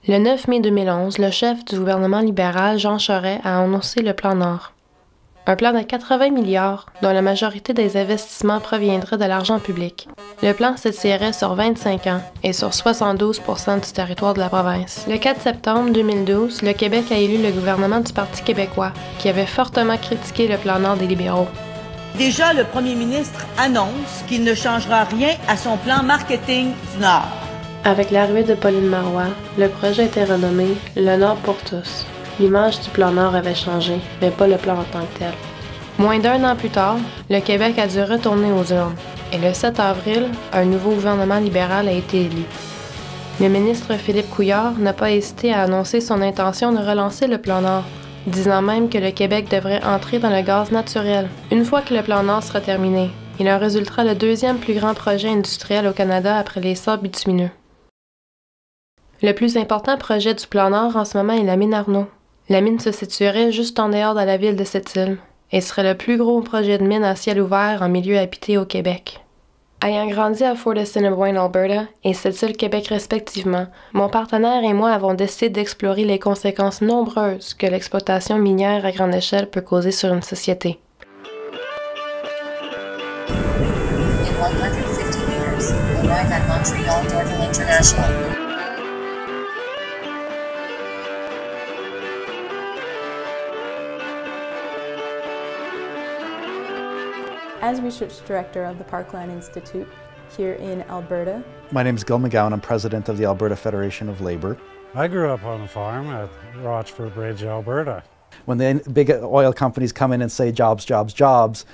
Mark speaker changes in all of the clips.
Speaker 1: Le 9 mai 2011, le chef du gouvernement libéral, Jean Charest, a annoncé le Plan Nord. Un plan de 80 milliards, dont la majorité des investissements proviendrait de l'argent public. Le plan s'étirerait sur 25 ans et sur 72 % du territoire de la province. Le 4 septembre 2012, le Québec a élu le gouvernement du Parti québécois, qui avait fortement critiqué le Plan Nord des libéraux.
Speaker 2: Déjà, le premier ministre annonce qu'il ne changera rien à son plan marketing du Nord.
Speaker 1: Avec l'arrivée de Pauline Marois, le projet était renommé « Le Nord pour tous ». L'image du Plan Nord avait changé, mais pas le plan en tant que tel. Moins d'un an plus tard, le Québec a dû retourner aux urnes, et le 7 avril, un nouveau gouvernement libéral a été élu. Le ministre Philippe Couillard n'a pas hésité à annoncer son intention de relancer le Plan Nord, disant même que le Québec devrait entrer dans le gaz naturel, une fois que le Plan Nord sera terminé. Il en résultera le deuxième plus grand projet industriel au Canada après les sables bitumineux. Le plus important projet du Plan Nord en ce moment est la mine Arnaud. La mine se situerait juste en dehors de la ville de Sept-Îles et serait le plus gros projet de mine à ciel ouvert en milieu habité au Québec. Ayant grandi à Fort Assiniboine, Alberta, et Sept-Îles, Québec respectivement, mon partenaire et moi avons décidé d'explorer les conséquences nombreuses que l'exploitation minière à grande échelle peut causer sur une société.
Speaker 3: In 150 meters, arrive at Montreal Dorval International.
Speaker 4: As Research Director of the Parkland Institute here in Alberta.
Speaker 5: My name is Gil McGowan. I'm president of the Alberta Federation of Labor.
Speaker 6: I grew up on a farm at Rochford Bridge, Alberta.
Speaker 5: When the big oil companies come in and say jobs, jobs, jobs,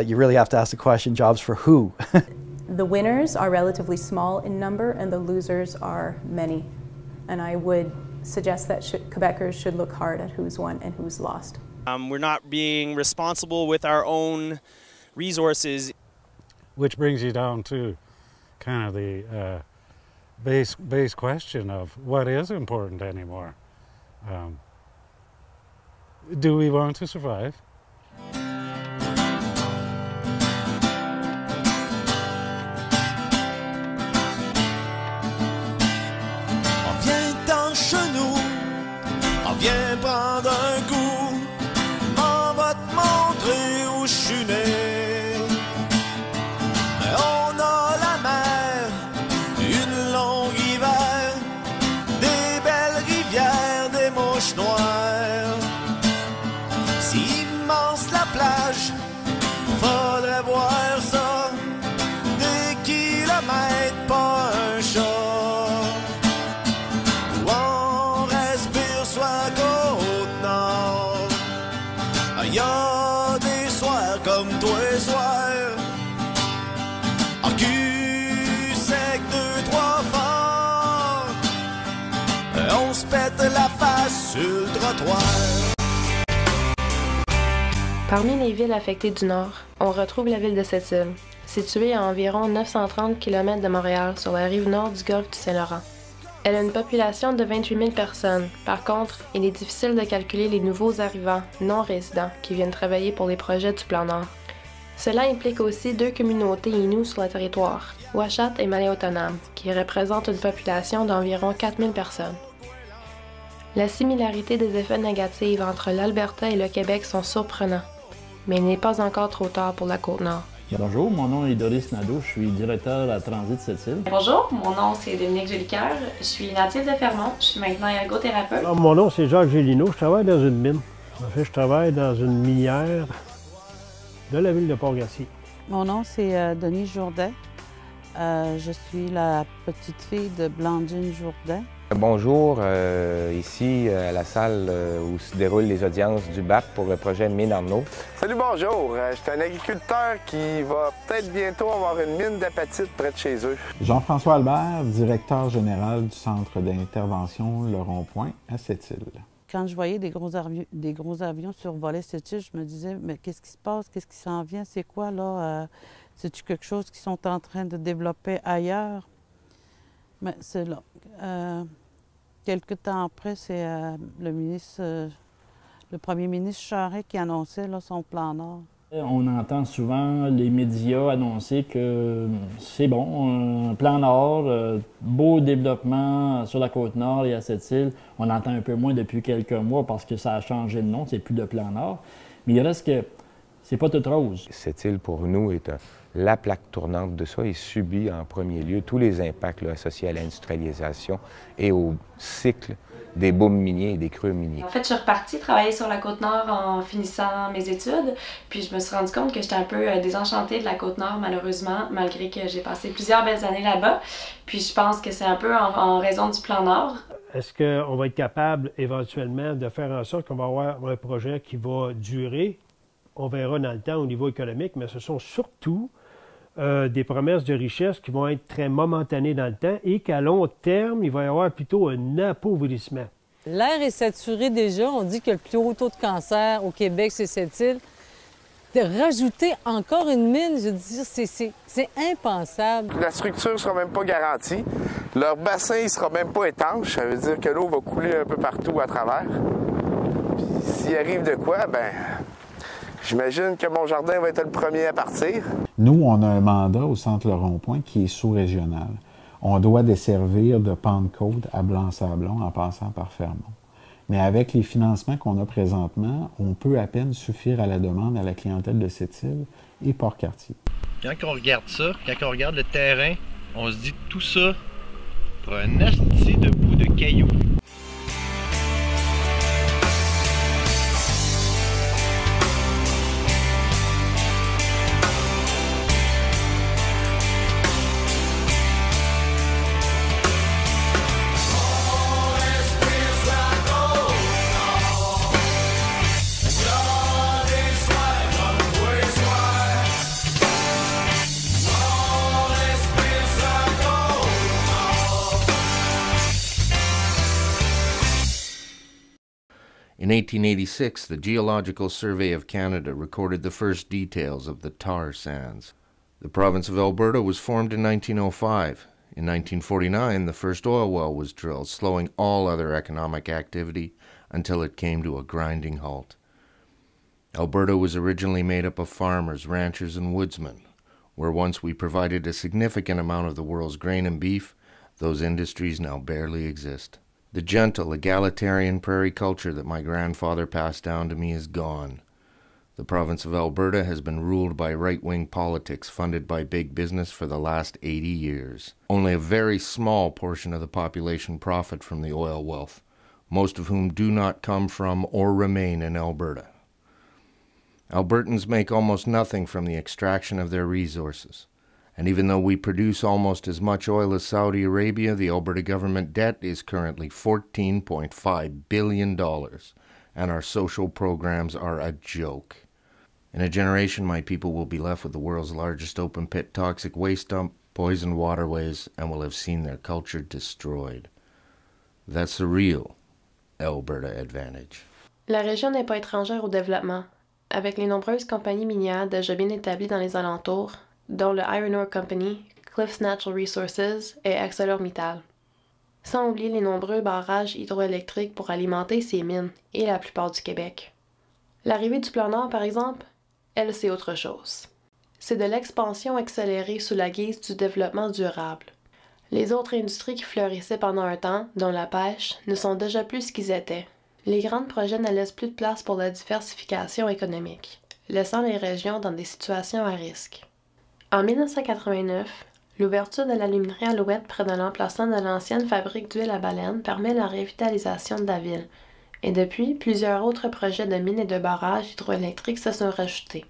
Speaker 5: you really have to ask the question, jobs for who?
Speaker 4: The winners are relatively small in number and the losers are many. And I would suggest that Quebecers should look hard at who's won and who's lost.
Speaker 7: We're not being responsible with our own resources.
Speaker 6: Which brings you down to kind of the base question of what is important anymore. Do we want to survive?
Speaker 8: On vient en chenou, on vient prendre un coup, on va te montrer où je suis né. On a la mer, une longue hiver, des belles rivières, des mouches noires. C'est immense la plage, faudrait voir ça. Des kilomètres, pas un chat. Où on respire soit côte nord. Y a des soirs comme toi et soir. En cul sec, 2, 3 fort. On se pète la face sur le trottoir.
Speaker 1: Parmi les villes affectées du Nord, on retrouve la ville de Sept-Îles, située à environ 930 km de Montréal sur la rive nord du golfe du Saint-Laurent. Elle a une population de 28 000 personnes. Par contre, il est difficile de calculer les nouveaux arrivants non résidents qui viennent travailler pour les projets du Plan Nord. Cela implique aussi 2 communautés inoues sur le territoire, Uashat et Malé-Autonome, qui représentent une population d'environ 4 000 personnes. La similarité des effets négatifs entre l'Alberta et le Québec sont surprenants, mais il n'est pas encore trop tard pour la Côte-Nord.
Speaker 9: Bonjour, mon nom est Doris Nadeau, je suis directeur à Transit Sept-Îles.
Speaker 10: Bonjour, mon nom c'est Dominique Jolicoeur, je suis native de Fermont, je suis maintenant ergothérapeute.
Speaker 11: Alors, mon nom c'est Jacques Gélineau, je travaille dans une mine. En fait, je travaille dans une minière de la ville de Port-Garcia.
Speaker 12: Mon nom c'est Denis Jourdain, je suis la petite fille de Blandine Jourdain.
Speaker 13: Bonjour, ici à la salle où se déroulent les audiences du BAP pour le projet Mine Arnaud.
Speaker 14: Salut, bonjour. Je suis un agriculteur qui va peut-être bientôt avoir une mine d'apatite près de chez eux.
Speaker 15: Jean-François Albert, directeur général du centre d'intervention Le Rond-Point à Sept-Îles.
Speaker 12: Quand je voyais des gros avions survoler Sept-Îles, je me disais, mais qu'est-ce qui se passe? Qu'est-ce qui s'en vient? C'est quoi, là? C'est-tu quelque chose qu'ils sont en train de développer ailleurs? Mais c'est là. Quelque temps après, c'est le premier ministre Charest qui annonçait là, son plan Nord.
Speaker 9: On entend souvent les médias annoncer que c'est bon, un plan Nord, beau développement sur la Côte-Nord et à Sept-Îles. On entend un peu moins depuis quelques mois parce que ça a changé de nom, c'est plus de plan Nord. Mais il reste que c'est pas toute rose.
Speaker 13: Sept-Îles, pour nous, est la plaque tournante de ça et subit en premier lieu tous les impacts là, associés à l'industrialisation et au cycle des booms miniers et des creux miniers.
Speaker 10: En fait, je suis repartie travailler sur la Côte-Nord en finissant mes études, puis je me suis rendu compte que j'étais un peu désenchantée de la Côte-Nord, malheureusement, malgré que j'ai passé plusieurs belles années là-bas. Puis je pense que c'est un peu en raison du plan Nord.
Speaker 11: Est-ce qu'on va être capable éventuellement de faire en sorte qu'on va avoir un projet qui va durer? On verra dans le temps au niveau économique, mais ce sont surtout des promesses de richesse qui vont être très momentanées dans le temps et qu'à long terme, il va y avoir plutôt un appauvrissement.
Speaker 16: L'air est saturé déjà. On dit que le plus haut taux de cancer au Québec, c'est Sept-Îles. De rajouter encore une mine, je veux dire, c'est impensable.
Speaker 14: La structure ne sera même pas garantie. Leur bassin ne sera même pas étanche. Ça veut dire que l'eau va couler un peu partout à travers. Puis s'il arrive de quoi, ben j'imagine que mon jardin va être le premier à partir.
Speaker 15: Nous, on a un mandat au Centre Le Rond-Point qui est sous-régional. On doit desservir de Pentecôte à Blanc-Sablon en passant par Fermont. Mais avec les financements qu'on a présentement, on peut à peine suffire à la demande à la clientèle de Sept-Îles et Port-Cartier.
Speaker 17: Quand on regarde ça, quand on regarde le terrain, on se dit tout ça pour un asti de bout de cailloux.
Speaker 18: In 1886, the Geological Survey of Canada recorded the first details of the tar sands. The province of Alberta was formed in 1905. In 1949, the first oil well was drilled, slowing all other economic activity until it came to a grinding halt. Alberta was originally made up of farmers, ranchers, and woodsmen. Where once we provided a significant amount of the world's grain and beef, those industries now barely exist. The gentle, egalitarian prairie culture that my grandfather passed down to me is gone. The province of Alberta has been ruled by right-wing politics funded by big business for the last 80 years. Only a very small portion of the population profit from the oil wealth, most of whom do not come from or remain in Alberta. Albertans make almost nothing from the extraction of their resources. And even though we produce almost as much oil as Saudi Arabia, the Alberta government debt is currently $14.5 billion, and our social programs are a joke. In a generation, my people will be left with the world's largest open-pit toxic waste dump, poisoned waterways, and will have seen their culture destroyed. That's the real Alberta advantage.
Speaker 1: La région n'est pas étrangère au développement. Avec les nombreuses compagnies minières déjà bien établies dans les alentours, dont le Iron Ore Company, Cliffs Natural Resources et ArcelorMittal. Sans oublier les nombreux barrages hydroélectriques pour alimenter ces mines et la plupart du Québec. L'arrivée du plan Nord, par exemple, elle, c'est autre chose. C'est de l'expansion accélérée sous la guise du développement durable. Les autres industries qui fleurissaient pendant un temps, dont la pêche, ne sont déjà plus ce qu'ils étaient. Les grands projets ne laissent plus de place pour la diversification économique, laissant les régions dans des situations à risque. En 1989, l'ouverture de la luminerie Alouette près de l'emplacement de l'ancienne fabrique d'huile à baleine permet la revitalisation de la ville. Et depuis, plusieurs autres projets de mines et de barrages hydroélectriques se sont rajoutés.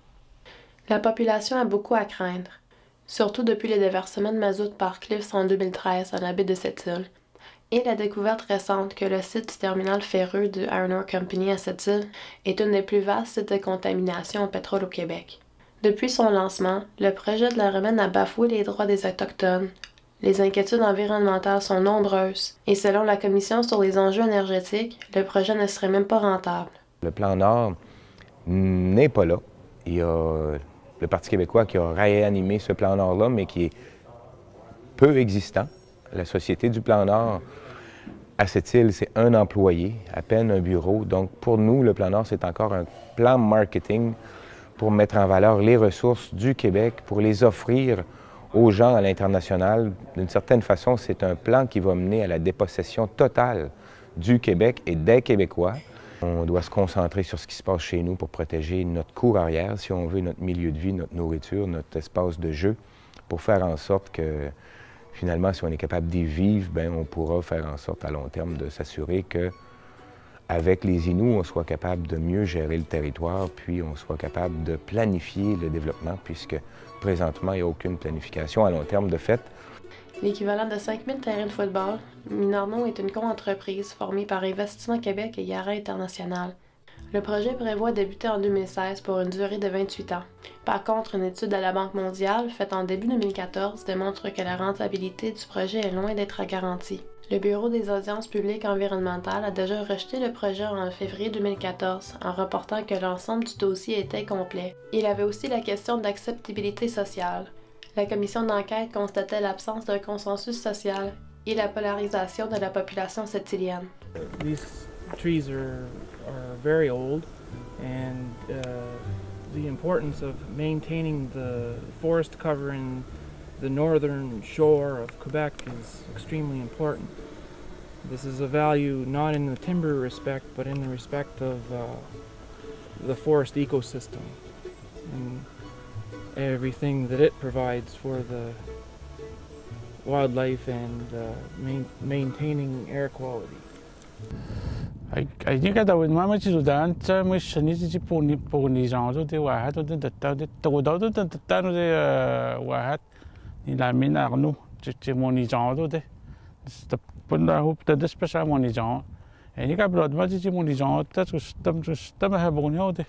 Speaker 1: La population a beaucoup à craindre, surtout depuis le déversement de mazout par Cliffs en 2013 à la baie de Sept-Îles, et la découverte récente que le site du terminal ferreux du Iron Ore Company à Sept-Îles est une des plus vastes sites de contamination au pétrole au Québec. Depuis son lancement, le projet de la remède a bafoué les droits des Autochtones. Les inquiétudes environnementales sont nombreuses et selon la Commission sur les enjeux énergétiques, le projet ne serait même pas rentable.
Speaker 13: Le plan Nord n'est pas là. Il y a le Parti québécois qui a réanimé ce plan Nord-là, mais qui est peu existant. La Société du plan Nord, à Sept-Îles, c'est un employé, à peine un bureau. Donc pour nous, le plan Nord, c'est encore un plan marketing pour mettre en valeur les ressources du Québec, pour les offrir aux gens à l'international. D'une certaine façon, c'est un plan qui va mener à la dépossession totale du Québec et des Québécois. On doit se concentrer sur ce qui se passe chez nous pour protéger notre cour arrière, si on veut, notre milieu de vie, notre nourriture, notre espace de jeu, pour faire en sorte que, finalement, si on est capable d'y vivre, bien, on pourra faire en sorte à long terme de s'assurer que, avec les Inuits, on soit capable de mieux gérer le territoire, puis on soit capable de planifier le développement, puisque présentement, il n'y a aucune planification à long terme de fait.
Speaker 1: L'équivalent de 5000 terrains de football, Minarno est une co-entreprise formée par Investissement Québec et Yara International. Le projet prévoit débuter en 2016 pour une durée de 28 ans. Par contre, une étude de la Banque mondiale, faite en début 2014, démontre que la rentabilité du projet est loin d'être garantie. Le Bureau des audiences publiques environnementales a déjà rejeté le projet en février 2014 en reportant que l'ensemble du dossier était complet. Il avait aussi la question d'acceptabilité sociale. La commission d'enquête constatait l'absence d'un consensus social et la polarisation de la population sept-îlienne.
Speaker 19: These trees are very old, and the importance of maintaining the forest cover in the northern shore of Quebec is extremely important. This is a value not in the timber respect, but in the respect of the forest ecosystem and everything that it provides for the wildlife and maintaining air quality.
Speaker 20: I think that would mama ci sudan cha mo shani ci poni genre de wahat de ta de ta de wahat ni la mina nu ci moni genre de sta punda hope de special moni genre et ni ka blood ma ci moni genre ta stam ha bonio de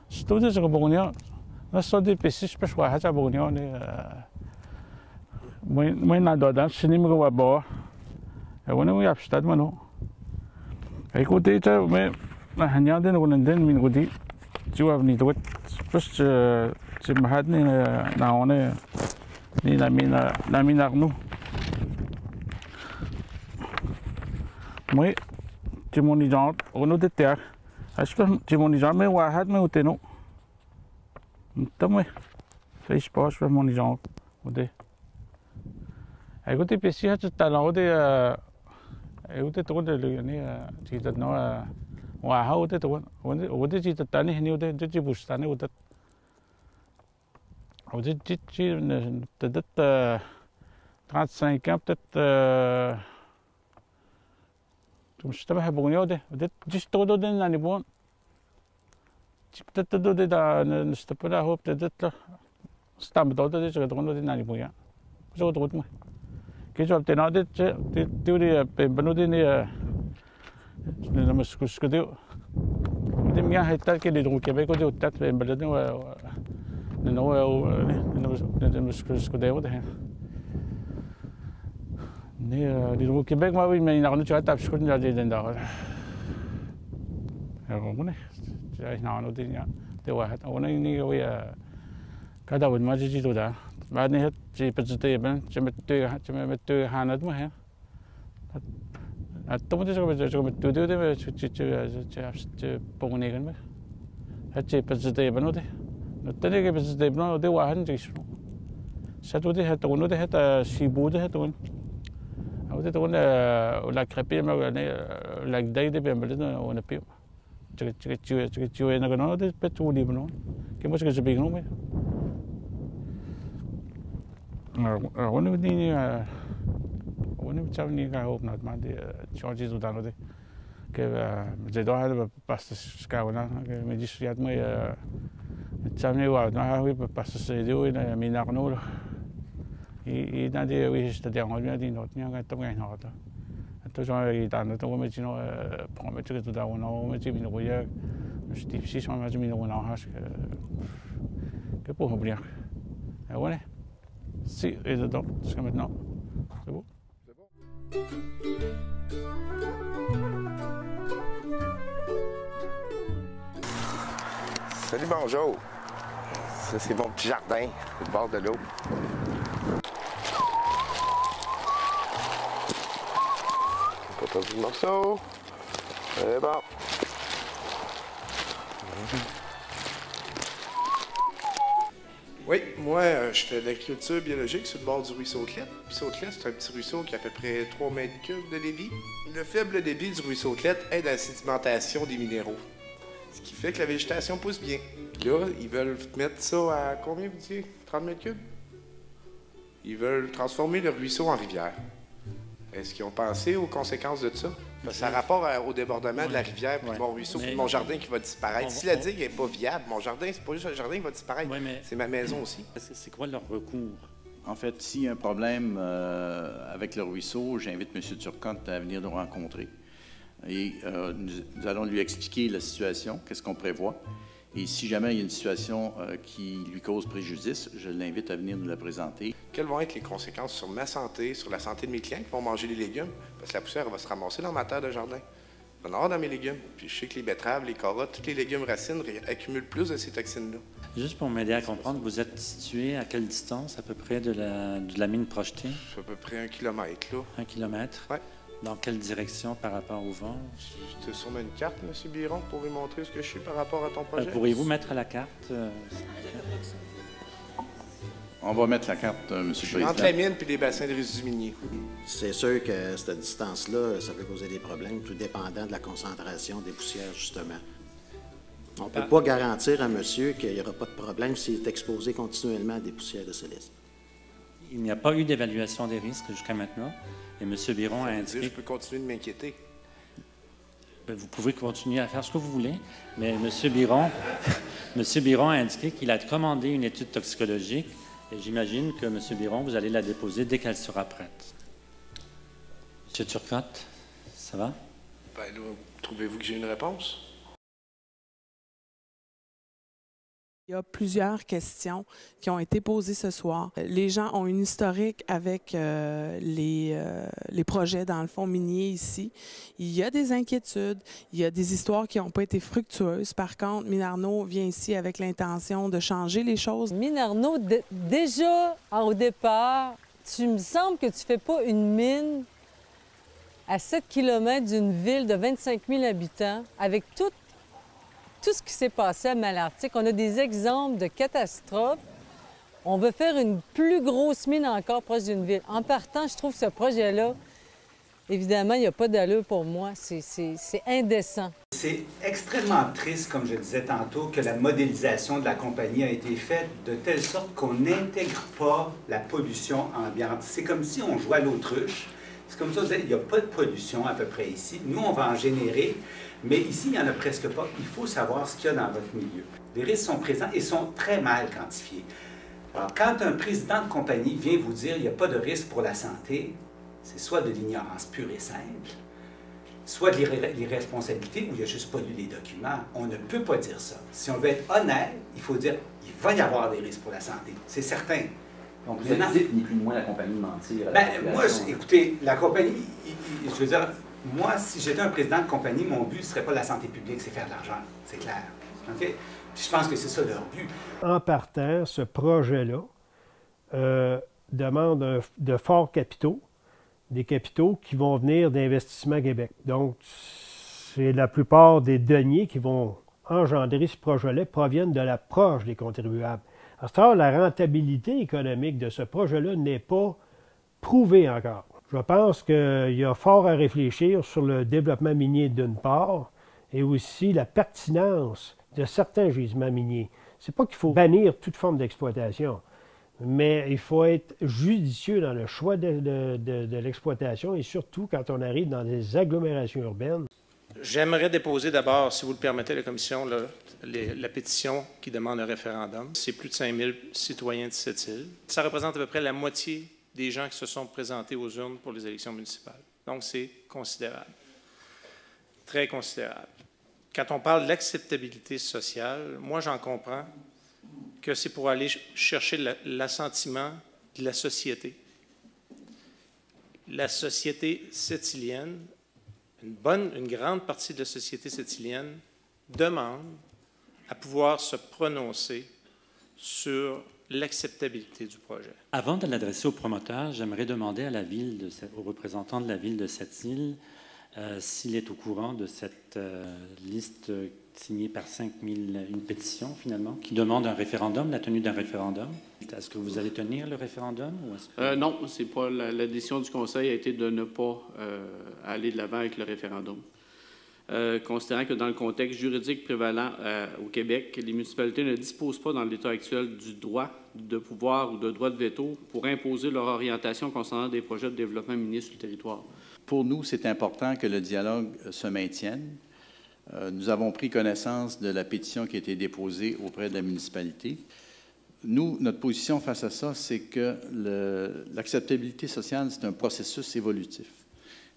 Speaker 20: sto de ko bonio na so de pesi special wahat ha bonio ne mo na do dan sini mo wa bo e wona mo yapstad mano ai ko te ta me na hanya den ko den min ko di jawab ni to plus ci mahad ni na one ni la mina nu moi ci moni genre ono de ter aspa ci moni genre me wa hat me uteno tamwe fez pas pa moni genre ode ai ko te pesi hat ta la ode eu te to de ni ci ta no wa ha ode to ode ci ta ni ni ode ci bustane ode ode ci peut-être 35 ans peut-être 좀 시다해 보군요. 네. 지스토도 된 아니 본. 집도 되다 스타프라 호흡 되다. 스tam도 되다 저거 돈도 된 아니 뭐야. 저거 뭐. 계속 때나 됐지. 우리 벤노디니 너무 스쿠스쿠도. 근데 미야 했다 게 리동 케베고 저 딱 벤버든 와 너무 스쿠스쿠도 돼. 네, 리동 케백 마비 많이 나가는 저 답스코는 자제 된다. 그러고네. 자, 나오는 데냐. 대화 오늘 이게 가다 보면 맞지도다. 많이 했지 버즈데면 좀 또 하나도 해. 또 먼저 저거 두두데 저 보고내는 거. 했지 버즈데면 어디. 너때게 버즈데면 어디 와 한적 있어. 사도데 했다 오늘도 했다 시부도 했다 أودي تقول ولا كريبي ما ولا دايدي بيعملنا وانا بيو تجي أنا كنا ده بتولي منو كم مش كذا بيجنو مي وانا بديني وانا بتشافني كهوب نات ما دي شارجي زودانو ده كيف جدوا هذا بس سكاونا ميجيش ياد ما بتشافني واحد ما هو بس سيدو إنه ميناقنو 이 나디에 위시다 대왕을 해야지 노트냐 같은 거 나왔다. 또 저기 단도 또 보면 지노 보면 저기도 나오나 오면 집이 뭐야 스티프시 좀 맞으면 이거 나와 하시 그 보험이야. 이거네. Si et dedans jusqu'à maintenant. C'est bon.
Speaker 14: Salut, bonjour. Ça, c'est mon petit jardin au bord de l'eau. Pas du morceau. C'est bon. Oui, moi, je fais de l'agriculture biologique sur le bord du ruisseau Clette. Le ruisseau Clette, c'est un petit ruisseau qui a à peu près 3 mètres cubes de débit. Le faible débit du ruisseau Clette aide à la sédimentation des minéraux, ce qui fait que la végétation pousse bien. Puis là, ils veulent mettre ça à combien, vous disiez? 30 mètres cubes? Ils veulent transformer le ruisseau en rivière. Est-ce qu'ils ont pensé aux conséquences de ça? Parce que ça a rapport au débordement de la rivière, puis mon ruisseau, puis mon jardin qui va disparaître. Si la digue n'est pas viable, mon jardin, c'est pas juste un jardin qui va disparaître, c'est ma maison aussi.
Speaker 21: C'est quoi leur recours?
Speaker 22: En fait, s'il y a un problème avec le ruisseau, j'invite M. Turcotte à venir nous rencontrer. Et nous allons lui expliquer la situation, qu'est-ce qu'on prévoit. Et si jamais il y a une situation qui lui cause préjudice, je l'invite à venir nous la présenter.
Speaker 14: Quelles vont être les conséquences sur ma santé, sur la santé de mes clients qui vont manger les légumes? Parce que la poussière va se ramasser dans ma terre de jardin. Il va en avoir dans mes légumes. Puis je sais que les betteraves, les carottes, tous les légumes racines accumulent plus de ces toxines-là.
Speaker 21: Juste pour m'aider à comprendre, vous êtes situé à quelle distance à peu près de la mine projetée?
Speaker 14: C'est à peu près 1 kilomètre, là.
Speaker 21: 1 kilomètre?
Speaker 14: Oui.
Speaker 21: Dans quelle direction par rapport au vent?
Speaker 14: Tu sur une carte, M. Biron, pour lui montrer ce que je suis par rapport à ton projet?
Speaker 21: Pourriez-vous mettre la carte?
Speaker 22: On va mettre la carte, M. le Président.
Speaker 14: Entre la mine et les bassins de résidus miniers.
Speaker 23: C'est sûr que cette distance-là, ça peut causer des problèmes, tout dépendant de la concentration des poussières, justement. On ne peut pas garantir à monsieur qu'il n'y aura pas de problème s'il est exposé continuellement à des poussières de silice.
Speaker 21: Il n'y a pas eu d'évaluation des risques jusqu'à maintenant. Et M. Biron a indiqué...
Speaker 14: Je peux continuer de m'inquiéter.
Speaker 21: Vous pouvez continuer à faire ce que vous voulez, mais M. Biron, a indiqué qu'il a commandé une étude toxicologique et j'imagine que M. Biron, vous allez la déposer dès qu'elle sera prête. M. Turcotte, ça va?
Speaker 14: Ben là, trouvez-vous que j'ai une réponse?
Speaker 24: Il y a plusieurs questions qui ont été posées ce soir. Les gens ont une historique avec les projets dans le fond minier ici. Il y a des inquiétudes, il y a des histoires qui n'ont pas été fructueuses. Par contre, Mine Arnaud vient ici avec l'intention de changer les choses.
Speaker 16: Mine Arnaud, déjà au départ, tu me semble que tu ne fais pas une mine à 7 km d'une ville de 25 000 habitants avec tout ce qui s'est passé à Malartic. On a des exemples de catastrophes. On veut faire une plus grosse mine encore proche d'une ville. En partant, je trouve que ce projet-là, évidemment, il n'y a pas d'allure pour moi. C'est indécent.
Speaker 25: C'est extrêmement triste, comme je disais tantôt, que la modélisation de la compagnie a été faite de telle sorte qu'on n'intègre pas la pollution ambiante. C'est comme si on jouait à l'autruche. C'est comme ça, il n'y a pas de pollution à peu près ici. Nous, on va en générer. Mais ici, il n'y en a presque pas. Il faut savoir ce qu'il y a dans votre milieu. Les risques sont présents et sont très mal quantifiés. Alors, quand un président de compagnie vient vous dire qu'il n'y a pas de risque pour la santé, c'est soit de l'ignorance pure et simple, soit de l'irresponsabilité ou il n'a juste pas lu les documents. On ne peut pas dire ça. Si on veut être honnête, il faut dire qu'il va y avoir des risques pour la santé. C'est certain.
Speaker 26: Donc, vous dites ni plus ni moins la compagnie de mentir.
Speaker 25: Moi, écoutez, la compagnie, je veux dire, moi, si j'étais un président de compagnie, mon but ne serait pas la santé publique, c'est faire de l'argent, c'est clair. Okay? Puis je pense que c'est ça leur but.
Speaker 11: En partant, ce projet-là demande de forts capitaux, des capitaux qui vont venir d'Investissement Québec. Donc, c'est la plupart des deniers qui vont engendrer ce projet-là proviennent de l'approche des contribuables. À ce temps, la rentabilité économique de ce projet-là n'est pas prouvée encore. Je pense qu'il y a fort à réfléchir sur le développement minier d'une part et aussi la pertinence de certains gisements miniers. Ce n'est pas qu'il faut bannir toute forme d'exploitation, mais il faut être judicieux dans le choix de l'exploitation et surtout quand on arrive dans des agglomérations urbaines.
Speaker 27: J'aimerais déposer d'abord, si vous le permettez, la commission, la pétition qui demande un référendum. C'est plus de 5000 citoyens de cette île. Ça représente à peu près la moitié des gens qui se sont présentés aux urnes pour les élections municipales. Donc, c'est considérable. Très considérable. Quand on parle de l'acceptabilité sociale, moi, j'en comprends que c'est pour aller chercher l'assentiment de la société. La société sept-îlienne, une grande partie de la société sept-îlienne demande à pouvoir se prononcer sur l'acceptabilité du projet.
Speaker 21: Avant de l'adresser au promoteur, j'aimerais demander à la ville aux représentants de la ville de Sept-Îles s'il est au courant de cette liste signée par 5000, une pétition finalement, qui demande un référendum, la tenue d'un référendum. Est-ce que vous allez tenir le référendum? Ou est-ce que...
Speaker 2: Non, c'est pas la décision du Conseil a été de ne pas aller de l'avant avec le référendum. Considérant que dans le contexte juridique prévalant au Québec, les municipalités ne disposent pas dans l'état actuel du droit de pouvoir ou de droit de veto pour imposer leur orientation concernant des projets de développement minier sur le territoire.
Speaker 22: Pour nous, c'est important que le dialogue se maintienne. Nous avons pris connaissance de la pétition qui a été déposée auprès de la municipalité. Nous, notre position face à ça, c'est que l'acceptabilité sociale, c'est un processus évolutif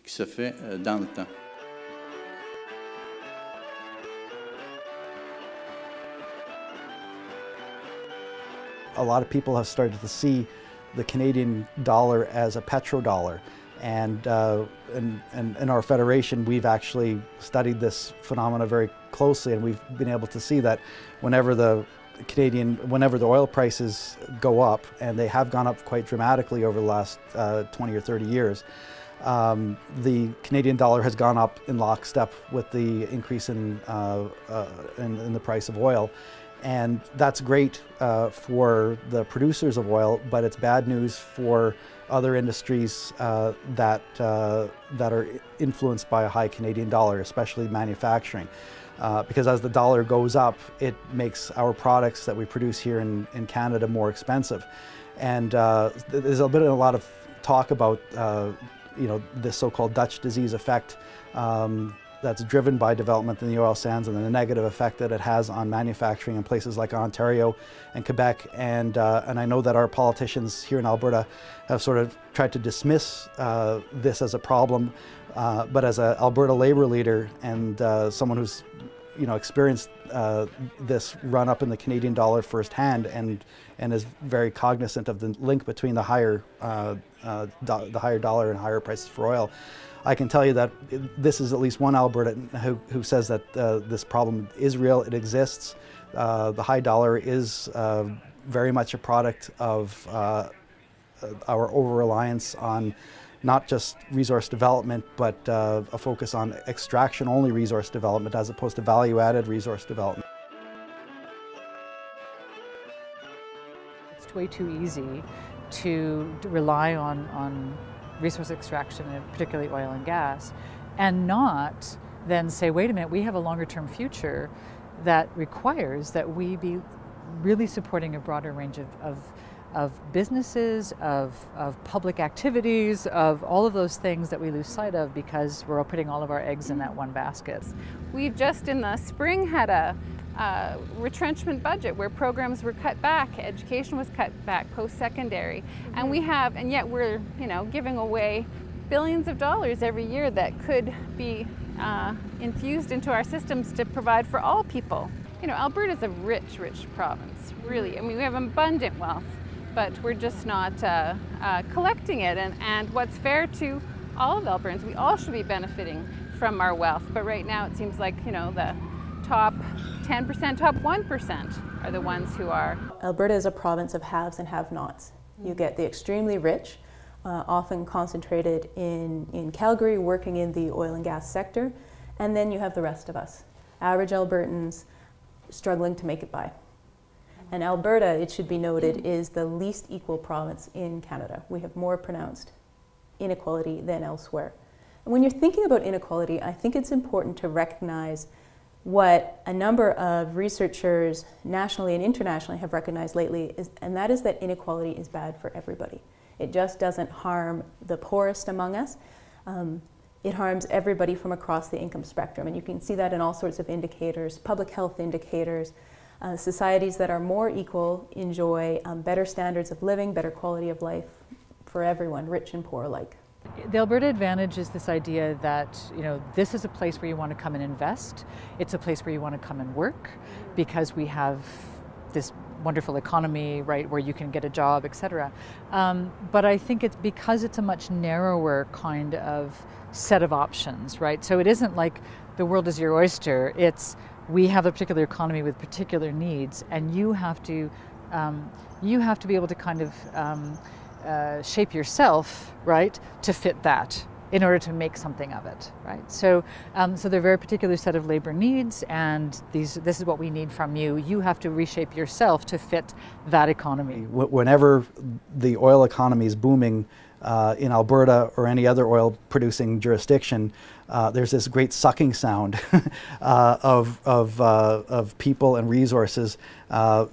Speaker 22: qui se fait dans le temps.
Speaker 3: A lot of people have started to see the Canadian dollar as a petrodollar. And in our federation, we've actually studied this phenomena very closely, and we've been able to see that whenever the oil prices go up, and they have gone up quite dramatically over the last 20 or 30 years, the Canadian dollar has gone up in lockstep with the increase in the price of oil. And that's great for the producers of oil, but it's bad news for other industries that are influenced by a high Canadian dollar, especially manufacturing. Because as the dollar goes up, it makes our products that we produce here in Canada more expensive. And there's been a lot of talk about this so-called Dutch disease effect that's driven by development in the oil sands and the negative effect that it has on manufacturing in places like Ontario and Quebec. And I know that our politicians here in Alberta have sort of tried to dismiss this as a problem, but as an Alberta Labour leader and someone who's experienced this run up in the Canadian dollar firsthand and is very cognizant of the link between the higher dollar and higher prices for oil, I can tell you that this is at least one Albertan who says that this problem is real, it exists. The high dollar is very much a product of our over-reliance on not just resource development, but a focus on extraction-only resource development as opposed to value-added resource development.
Speaker 4: It's way too easy to rely on resource extraction, and particularly oil and gas, and not then say, wait a minute, we have a longer term future that requires that we be really supporting a broader range of businesses, of public activities, of all of those things that we lose sight of because we're putting all of our eggs in that one basket.
Speaker 5: We just in the spring had a retrenchment budget where programs were cut back, education was cut back, post-secondary, and yet we're giving away billions of dollars every year that could be infused into our systems to provide for all people. Alberta is a rich, rich province, really. I mean, we have abundant wealth, but we're just not collecting it. And what's fair to all of Albertans, we all should be benefiting from our wealth. But right now it seems like, the top 10%, top 1% are the ones who are.
Speaker 6: Alberta is a province of haves and have-nots. You get the extremely rich, often concentrated in Calgary, working in the oil and gas sector, and then you have the rest of us, average Albertans struggling to make it by. And Alberta, it should be noted, is the least equal province in Canada. We have more pronounced inequality than elsewhere. And when you're thinking about inequality, I think it's important to recognize what a number of researchers nationally and internationally have recognized lately, and that is that inequality is bad for everybody. It just doesn't harm the poorest among us. It harms everybody from across the income spectrum, and you can see that in all sorts of indicators, public health indicators. Societies that are more equal enjoy better standards of living, better quality of life for everyone, rich and poor alike.
Speaker 4: The Alberta Advantage is this idea that, this is a place where you want to come and invest. It's a place where you want to come and work because we have this wonderful economy, right, where you can get a job, etc. But I think it's because it's a much narrower kind of set of options, right? So it isn't like the world is your oyster. It's we have a particular economy with particular needs, and you have to be able to kind of shape yourself, right, to fit that. in order to make something of it, right? So, so they're a very particular set of labor needs, and this is what we need from you. You have to reshape yourself to fit that economy.
Speaker 3: Whenever the oil economy is booming in Alberta or any other oil-producing jurisdiction, there's this great sucking sound of people and resources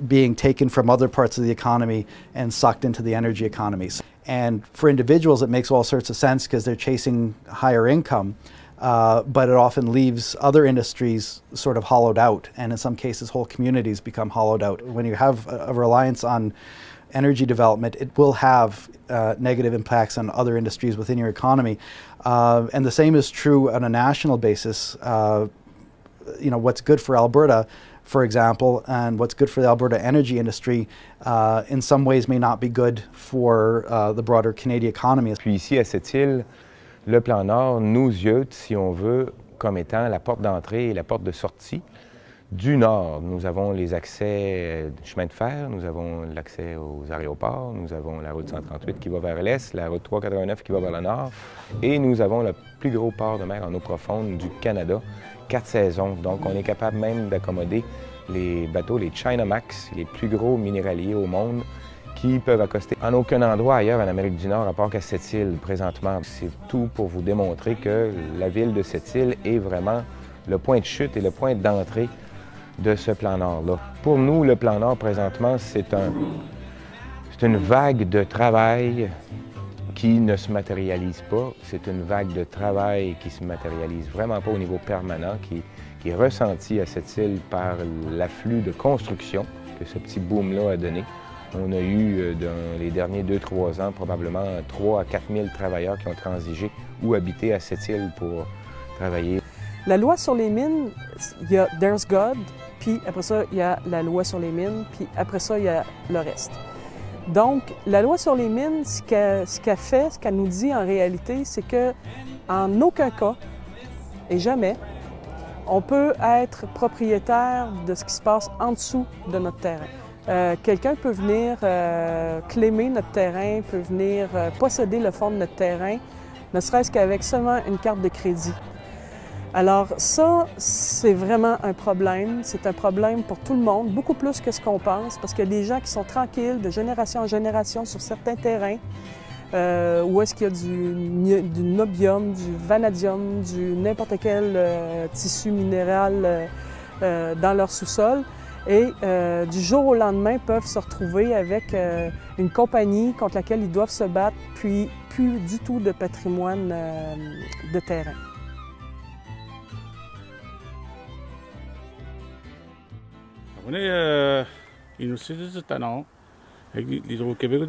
Speaker 3: being taken from other parts of the economy and sucked into the energy economies. And for individuals, it makes all sorts of sense because they're chasing higher income, but it often leaves other industries sort of hollowed out, and in some cases, whole communities become hollowed out. When you have a reliance on energy development, it will have negative impacts on other industries within your economy. And the same is true on a national basis. You know, what's good for Alberta, for example, and what's good for the Alberta energy industry, in some ways may not be good for the broader Canadian economy.
Speaker 13: Puis ici, à cette île, le plan Nord nous yeux, si on veut, comme étant la porte d'entrée et la porte de sortie du Nord. Nous avons les accès du chemin de fer, nous avons l'accès aux aéroports, nous avons la route 138 qui va vers l'Est, la route 389 qui va vers le Nord, et nous avons le plus gros port de mer en eau profonde du Canada, 4 saisons. Donc, on est capable même d'accommoder les bateaux, les Chinamax, les plus gros minéraliers au monde, qui peuvent accoster en aucun endroit ailleurs en Amérique du Nord, à part qu'à cette île présentement. C'est tout pour vous démontrer que la ville de cette île est vraiment le point de chute et le point d'entrée de ce plan Nord-là. Pour nous, le plan Nord, présentement, c'est une vague de travail qui ne se matérialise pas. C'est une vague de travail qui se matérialise vraiment pas au niveau permanent, qui est ressenti à cette île par l'afflux de construction que ce petit boom-là a donné. On a eu, dans les derniers 2-3 ans, probablement 3 à 4 000 travailleurs qui ont transigé ou habité à cette île pour travailler.
Speaker 7: La loi sur les mines, il y a There's God, puis après ça, il y a la loi sur les mines, puis après ça, il y a le reste. Donc, la loi sur les mines, ce qu'elle fait, ce qu'elle nous dit en réalité, c'est qu'en aucun cas, et jamais, on peut être propriétaire de ce qui se passe en dessous de notre terrain. Quelqu'un peut venir clémer notre terrain, peut venir posséder le fond de notre terrain, ne serait-ce qu'avec seulement une carte de crédit. Alors ça, c'est vraiment un problème. C'est un problème pour tout le monde, beaucoup plus que ce qu'on pense, parce qu'il y a des gens qui sont tranquilles de génération en génération sur certains terrains, où est-ce qu'il y a du nobium, du vanadium, du n'importe quel tissu minéral dans leur sous-sol. Et du jour au lendemain, peuvent se retrouver avec une compagnie contre laquelle ils doivent se battre, puis plus du tout de patrimoine de terrain.
Speaker 20: On est université de Tanon, avec l'Hydro-Québec,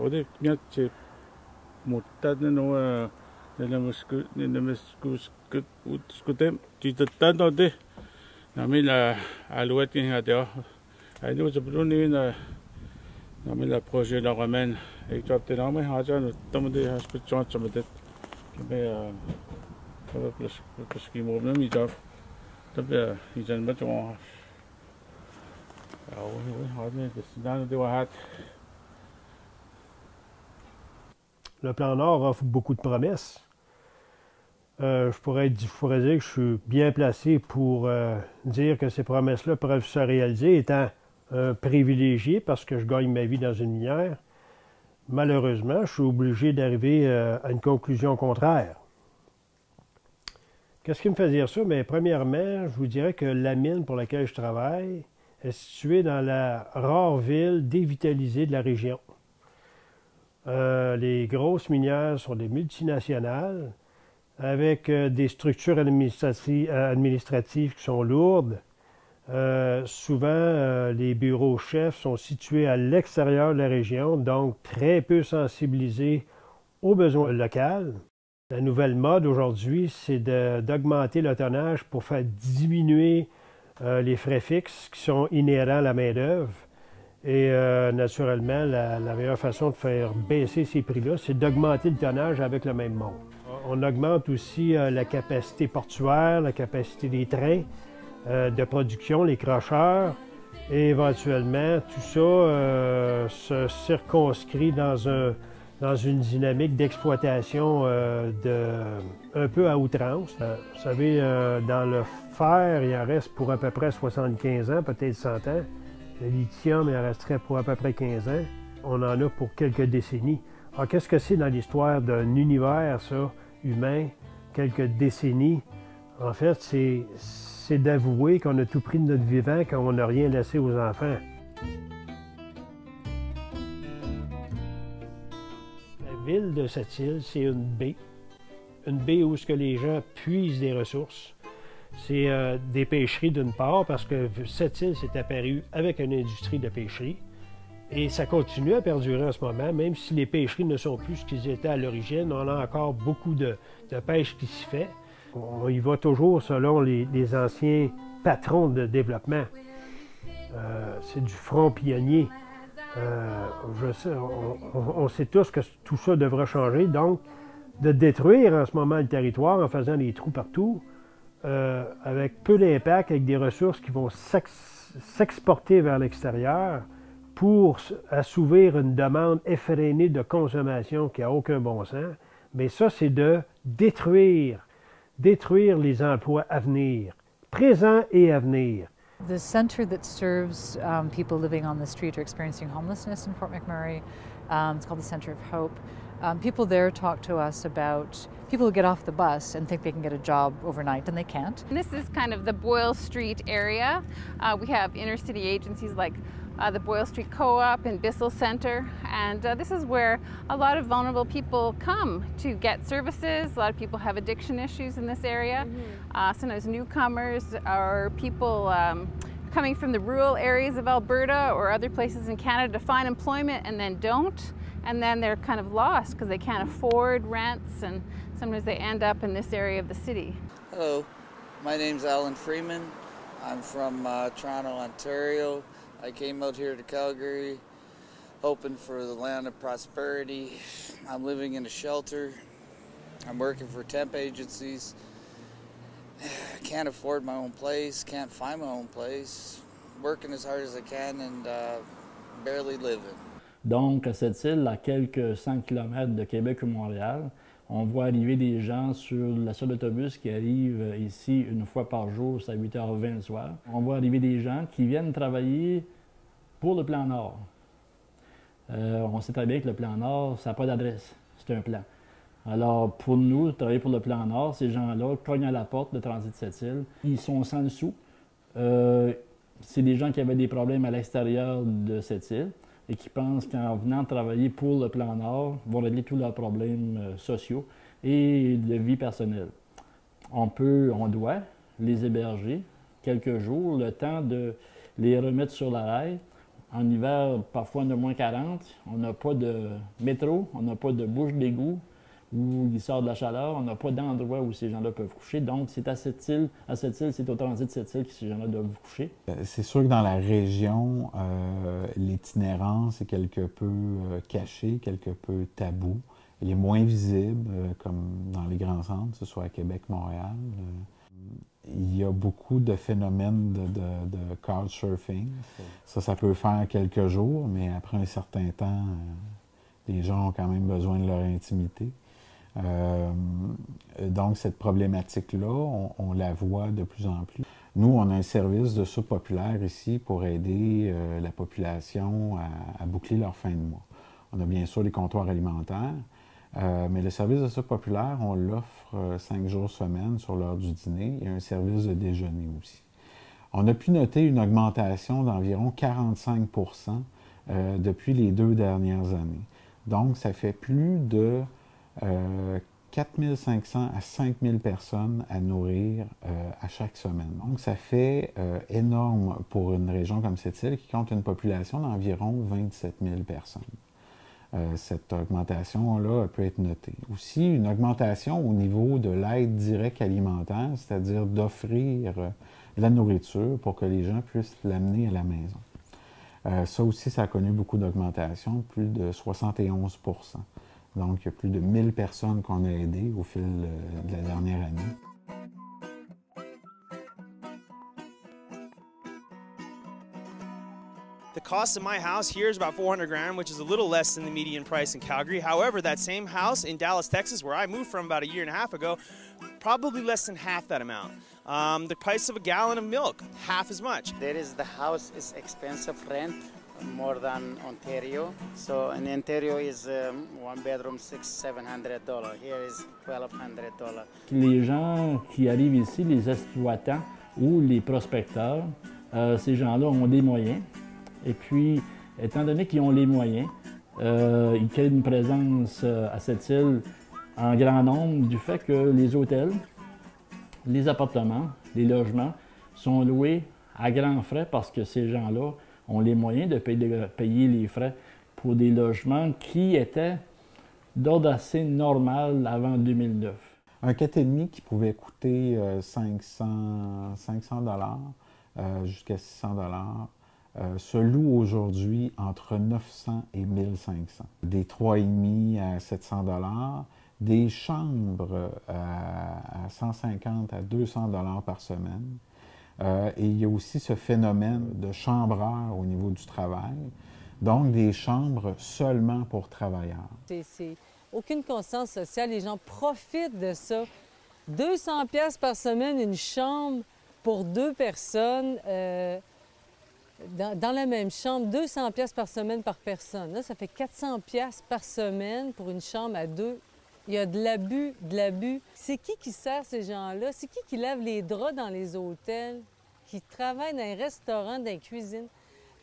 Speaker 20: on est bien montade no na muscuskut skutem ti tando de nami la alouette qui a dehors ai nous bruni nami la projet de romaine et tu as tellement mais haja no tomde hospital chamadet mais plus qui move nami job tabe ijan baton
Speaker 11: Le plan Nord offre beaucoup de promesses. Je pourrais dire que je suis bien placé pour dire que ces promesses-là peuvent se réaliser, étant un privilégié parce que je gagne ma vie dans une minière. Malheureusement, je suis obligé d'arriver à une conclusion contraire. Qu'est-ce qui me fait dire ça? Bien, premièrement, je vous dirais que la mine pour laquelle je travaille est située dans la rare ville dévitalisée de la région. Les grosses minières sont des multinationales avec des structures administratives qui sont lourdes. Souvent, les bureaux chefs sont situés à l'extérieur de la région, donc très peu sensibilisés aux besoins locaux. La nouvelle mode aujourd'hui, c'est d'augmenter le tonnage pour faire diminuer les frais fixes qui sont inhérents à la main-d'œuvre. Et naturellement, la meilleure façon de faire baisser ces prix-là, c'est d'augmenter le tonnage avec le même monde. On augmente aussi la capacité portuaire, la capacité des trains de production, les crocheurs, et éventuellement, tout ça se circonscrit dans dans une dynamique d'exploitation un peu à outrance. Vous savez, dans le fer, il en reste pour à peu près 75 ans, peut-être 100 ans. Le lithium, il en resterait pour à peu près 15 ans. On en a pour quelques décennies. Alors, qu'est-ce que c'est dans l'histoire d'un univers, ça, humain, quelques décennies? En fait, c'est d'avouer qu'on a tout pris de notre vivant, qu'on n'a rien laissé aux enfants. La ville de Sept-Îles, c'est une baie où ce que les gens puisent des ressources. C'est des pêcheries d'une part, parce que Sept-Îles s'est apparu avec une industrie de pêcherie. Et ça continue à perdurer en ce moment, même si les pêcheries ne sont plus ce qu'ils étaient à l'origine. On a encore beaucoup de pêche qui s'y fait. On y va toujours selon les anciens patrons de développement. C'est du front pionnier. On sait tous que tout ça devrait changer, donc de détruire en ce moment le territoire en faisant des trous partout, avec peu d'impact, avec des ressources qui vont s'exporter vers l'extérieur pour assouvir une demande effrénée de consommation qui n'a aucun bon sens, mais ça, c'est de détruire les emplois à venir, présents et à venir.
Speaker 4: The center that serves people living on the street or experiencing homelessness in Fort McMurray, it's called the Center of Hope. People there talk to us about people who get off the bus and think they can get a job overnight, and they can't.
Speaker 5: And this is kind of the Boyle Street area. We have inner city agencies like the Boyle Street Co-op and Bissell Center, and this is where a lot of vulnerable people come to get services. A lot of people have addiction issues in this area. Sometimes newcomers or people coming from the rural areas of Alberta or other places in Canada to find employment and then don't, and then they're kind of lost because they can't afford rents, and sometimes they end up in this area of the city.
Speaker 8: Hello, my name's Alan Freeman. I'm from Toronto, Ontario. I came out here to Calgary hoping for the land of prosperity. I'm living in a shelter. I'm working for temp agencies. I can't afford my own place, can't find my own place. Working as hard as I can and barely living.
Speaker 9: Donc, à Sept-Îles, à quelques 100 km de Québec ou Montréal, on voit arriver des gens sur la seule autobus qui arrive ici une fois par jour, c'est à 8h20 le soir. On voit arriver des gens qui viennent travailler pour le plan Nord. On sait très bien que le plan Nord, ça n'a pas d'adresse, c'est un plan. Alors, pour nous, travailler pour le plan Nord, ces gens-là cognent à la porte de Transit Sept-Îles. Ils sont sans sous. C'est des gens qui avaient des problèmes à l'extérieur de Sept-Îles et qui pensent qu'en venant travailler pour le plan Nord, vont régler tous leurs problèmes sociaux et de vie personnelle. On doit les héberger quelques jours, le temps de les remettre sur la rail. En hiver, parfois, on a moins 40. On n'a pas de métro, on n'a pas de bouche d'égout où il sort de la chaleur. On n'a pas d'endroit où ces gens-là peuvent coucher. Donc, c'est à Sept-Îles, c'est au Transit Sept-Îles que ces gens-là doivent coucher.
Speaker 10: C'est sûr que dans la région, l'itinérance est quelque peu cachée, quelque peu tabou. Elle est moins visible, comme dans les grands centres, que ce soit à Québec, Montréal. Il y a beaucoup de phénomènes de couchsurfing. Ça peut faire quelques jours, mais après un certain temps, les gens ont quand même besoin de leur intimité. Donc, cette problématique-là, on la voit de plus en plus. Nous, on a un service de soupe populaire ici pour aider la population à boucler leur fin de mois. On a bien sûr les comptoirs alimentaires, mais le service de soupe populaire, on l'offre 5 jours semaine sur l'heure du dîner et un service de déjeuner aussi. On a pu noter une augmentation d'environ 45 % depuis les 2 dernières années. Donc, ça fait plus de 4 500 à 5 000 personnes à nourrir à chaque semaine. Donc, ça fait énorme pour une région comme Sept-Îles qui compte une population d'environ 27 000 personnes. Cette augmentation-là peut être notée. Aussi, une augmentation au niveau de l'aide directe alimentaire, c'est-à-dire d'offrir de la nourriture pour que les gens puissent l'amener à la maison. Ça aussi, ça a connu beaucoup d'augmentation, plus de 71 %. Donc, il y a plus de 1000 personnes qu'on a aidées au fil de la dernière année.
Speaker 12: The
Speaker 1: cost of my house here is about $400,000, which is a little less than the median price in Calgary. However, that same house in Dallas, Texas, where I moved from about a year and a half ago, probably less than half that amount. The price of a gallon of milk, half as much.
Speaker 12: There is the house is expensive rent, more than Ontario. So in Ontario is one bedroom $600-700. Here is $1,200.
Speaker 9: Les gens qui arrivent ici, les exploitants ou les prospecteurs, ces gens-là ont des moyens. Et puis, étant donné qu'ils ont les moyens, ils créent une présence à cette île en grand nombre du fait que les hôtels, les appartements, les logements sont loués à grands frais parce que ces gens-là ont les moyens de payer les frais pour des logements qui étaient d'ordre assez normal avant 2009.
Speaker 10: Un 4,5 qui pouvait coûter 500 jusqu'à 600 se loue aujourd'hui entre 900 et 1500. Des 3,5 à 700 des chambres à 150 à 200 par semaine. Et il y a aussi ce phénomène de chambreurs au niveau du travail, donc des chambres seulement pour travailleurs.
Speaker 16: C'est aucune conscience sociale, les gens profitent de ça. 200 pièces par semaine, une chambre pour 2 personnes, dans la même chambre, 200 pièces par semaine par personne. Là, ça fait 400 pièces par semaine pour une chambre à 2. Il y a de l'abus, de l'abus. C'est qui sert ces gens-là? C'est qui lave les draps dans les hôtels, qui travaille dans les restaurants, dans les cuisines,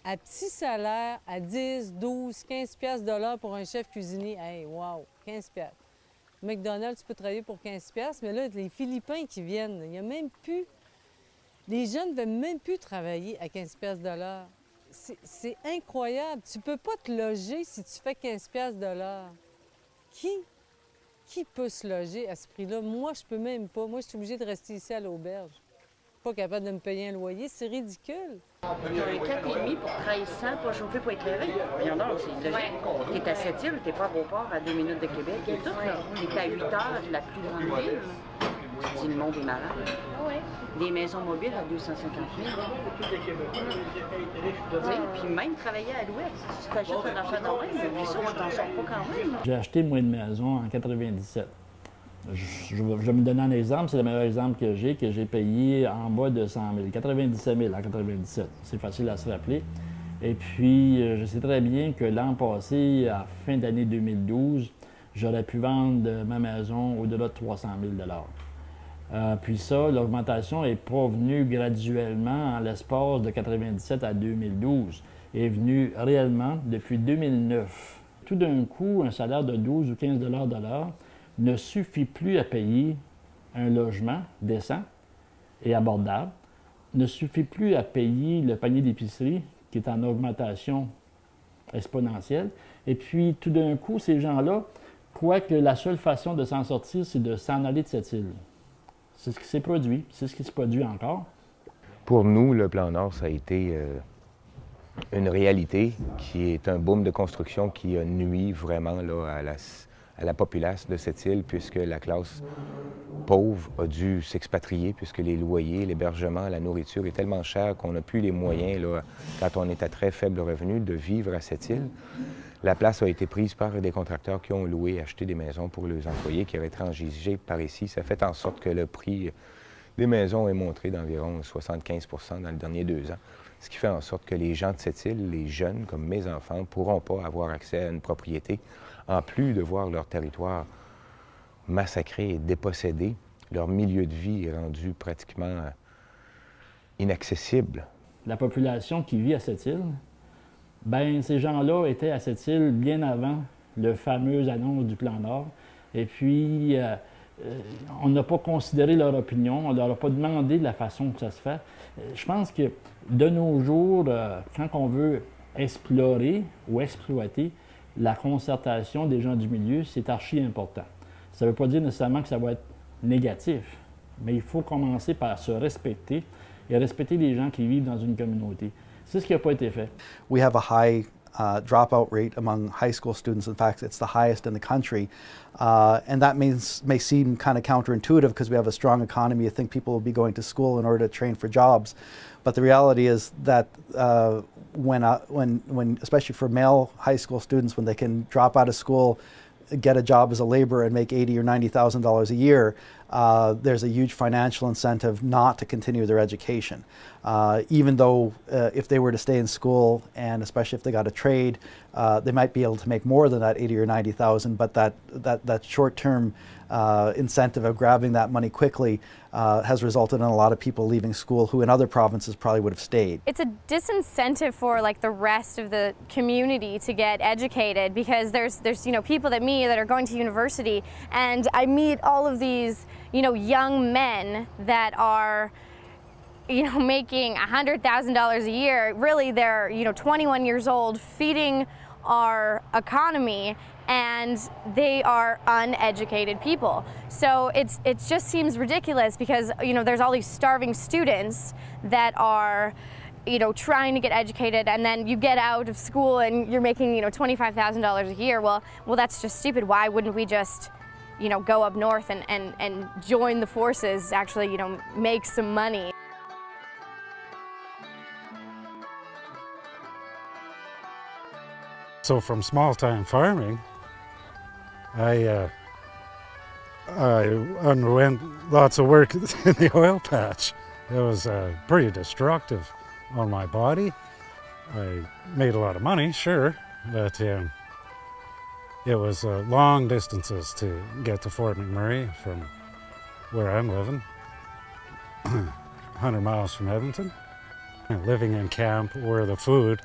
Speaker 16: à petit salaire, à 10, 12, 15 piastres de l'heure pour un chef cuisinier? Hey, wow, 15 piastres. McDonald's, tu peux travailler pour 15 piastres, mais là, les Philippins qui viennent, il n'y a même plus... Les jeunes ne veulent même plus travailler à 15 piastres de l'heure. C'est incroyable. Tu ne peux pas te loger si tu fais 15 piastres de l'heure. Qui peut se loger à ce prix-là? Moi, je peux même pas. Moi, je suis obligée de rester ici à l'auberge. Pas capable de me payer un loyer, c'est ridicule.
Speaker 15: Tu as un 4,5 pour 1300, pas chauffé, pas éclairé. Voyons donc, c'est logique. Tu es à Sept-Îles, tu n'es pas à Beauport, à 2 minutes de Québec et tout. Tu es à 8 heures de la plus grande ville. Tu dis, le monde est malade. Des maisons mobiles à 250 000. Puis même travailler à l'Ouest, si tu t'achètes un affaire de même, puis ça, tu t'en sors pas quand même.
Speaker 9: J'ai acheté, moi, une maison en 97. Je vais me donner un exemple, c'est le meilleur exemple que j'ai payé en bas de 100 000, 97 000 en 97. C'est facile à se rappeler. Et puis, je sais très bien que l'an passé, à fin d'année 2012, j'aurais pu vendre ma maison au-delà de 300 000 puis ça, l'augmentation n'est pas venue graduellement en l'espace de 97 à 2012. Elle est venue réellement depuis 2009. Tout d'un coup, un salaire de 12 ou 15 de l'heure ne suffit plus à payer un logement décent et abordable, ne suffit plus à payer le panier d'épicerie qui est en augmentation exponentielle. Et puis, tout d'un coup, ces gens-là croient que la seule façon de s'en sortir, c'est de s'en aller de cette île. C'est ce qui s'est produit, c'est ce qui se produit encore.
Speaker 13: Pour nous, le Plan Nord, ça a été une réalité qui est un boom de construction qui a nui vraiment là, à la populace de cette île, puisque la classe pauvre a dû s'expatrier, puisque les loyers, l'hébergement, la nourriture est tellement cher qu'on n'a plus les moyens, là, quand on est à très faible revenu, de vivre à cette île. La place a été prise par des contracteurs qui ont loué et acheté des maisons pour leurs employés qui avaient transigé par ici. Ça fait en sorte que le prix des maisons est monté d'environ 75 % dans les derniers 2 ans. Ce qui fait en sorte que les gens de cette île, les jeunes comme mes enfants, ne pourront pas avoir accès à une propriété, en plus de voir leur territoire massacré et dépossédé. Leur milieu de vie est rendu pratiquement inaccessible.
Speaker 9: La population qui vit à cette île, bien, ces gens-là étaient à cette île bien avant le fameux annonce du Plan Nord. Et puis, on n'a pas considéré leur opinion, on ne leur a pas demandé de la façon que ça se fait. Je pense que de nos jours, quand on veut explorer ou exploiter la concertation des gens du milieu, c'est archi important. Ça ne veut pas dire nécessairement que ça va être négatif, mais il faut commencer par se respecter et respecter les gens qui vivent dans une communauté. C'est ce qui n'a pas été fait.
Speaker 3: We have a high dropout rate among high school students. In fact, it's the highest in the country. And that may seem kind of counterintuitive because we have a strong economy. You think people will be going to school in order to train for jobs. But the reality is that when especially for male high school students, when they can drop out of school, get a job as a laborer and make $80,000 or $90,000 a year, there's a huge financial incentive not to continue their education. Even though if they were to stay in school, and especially if they got a trade, they might be able to make more than that $80,000 or $90,000, but that short-term incentive of grabbing that money quickly has resulted in a lot of people leaving school who in other provinces probably would have stayed.
Speaker 14: It's a disincentive for like the rest of the community to get educated, because there's people that me that are going to university, and I meet all of these young men that are making $100,000 a year. Really, they're 21 years old, feeding our economy, and they are uneducated people. So it just seems ridiculous, because there's all these starving students that are trying to get educated, and then you get out of school and you're making $25,000 a year. Well, that's just stupid. Why wouldn't we just go up north and join the forces, actually make some money?
Speaker 17: So from small-time farming, I underwent lots of work in the oil patch. It was pretty destructive on my body. I made a lot of money, sure, but it was long distances to get to Fort McMurray from where I'm living, 100 miles from Edmonton. Living in camp where the food,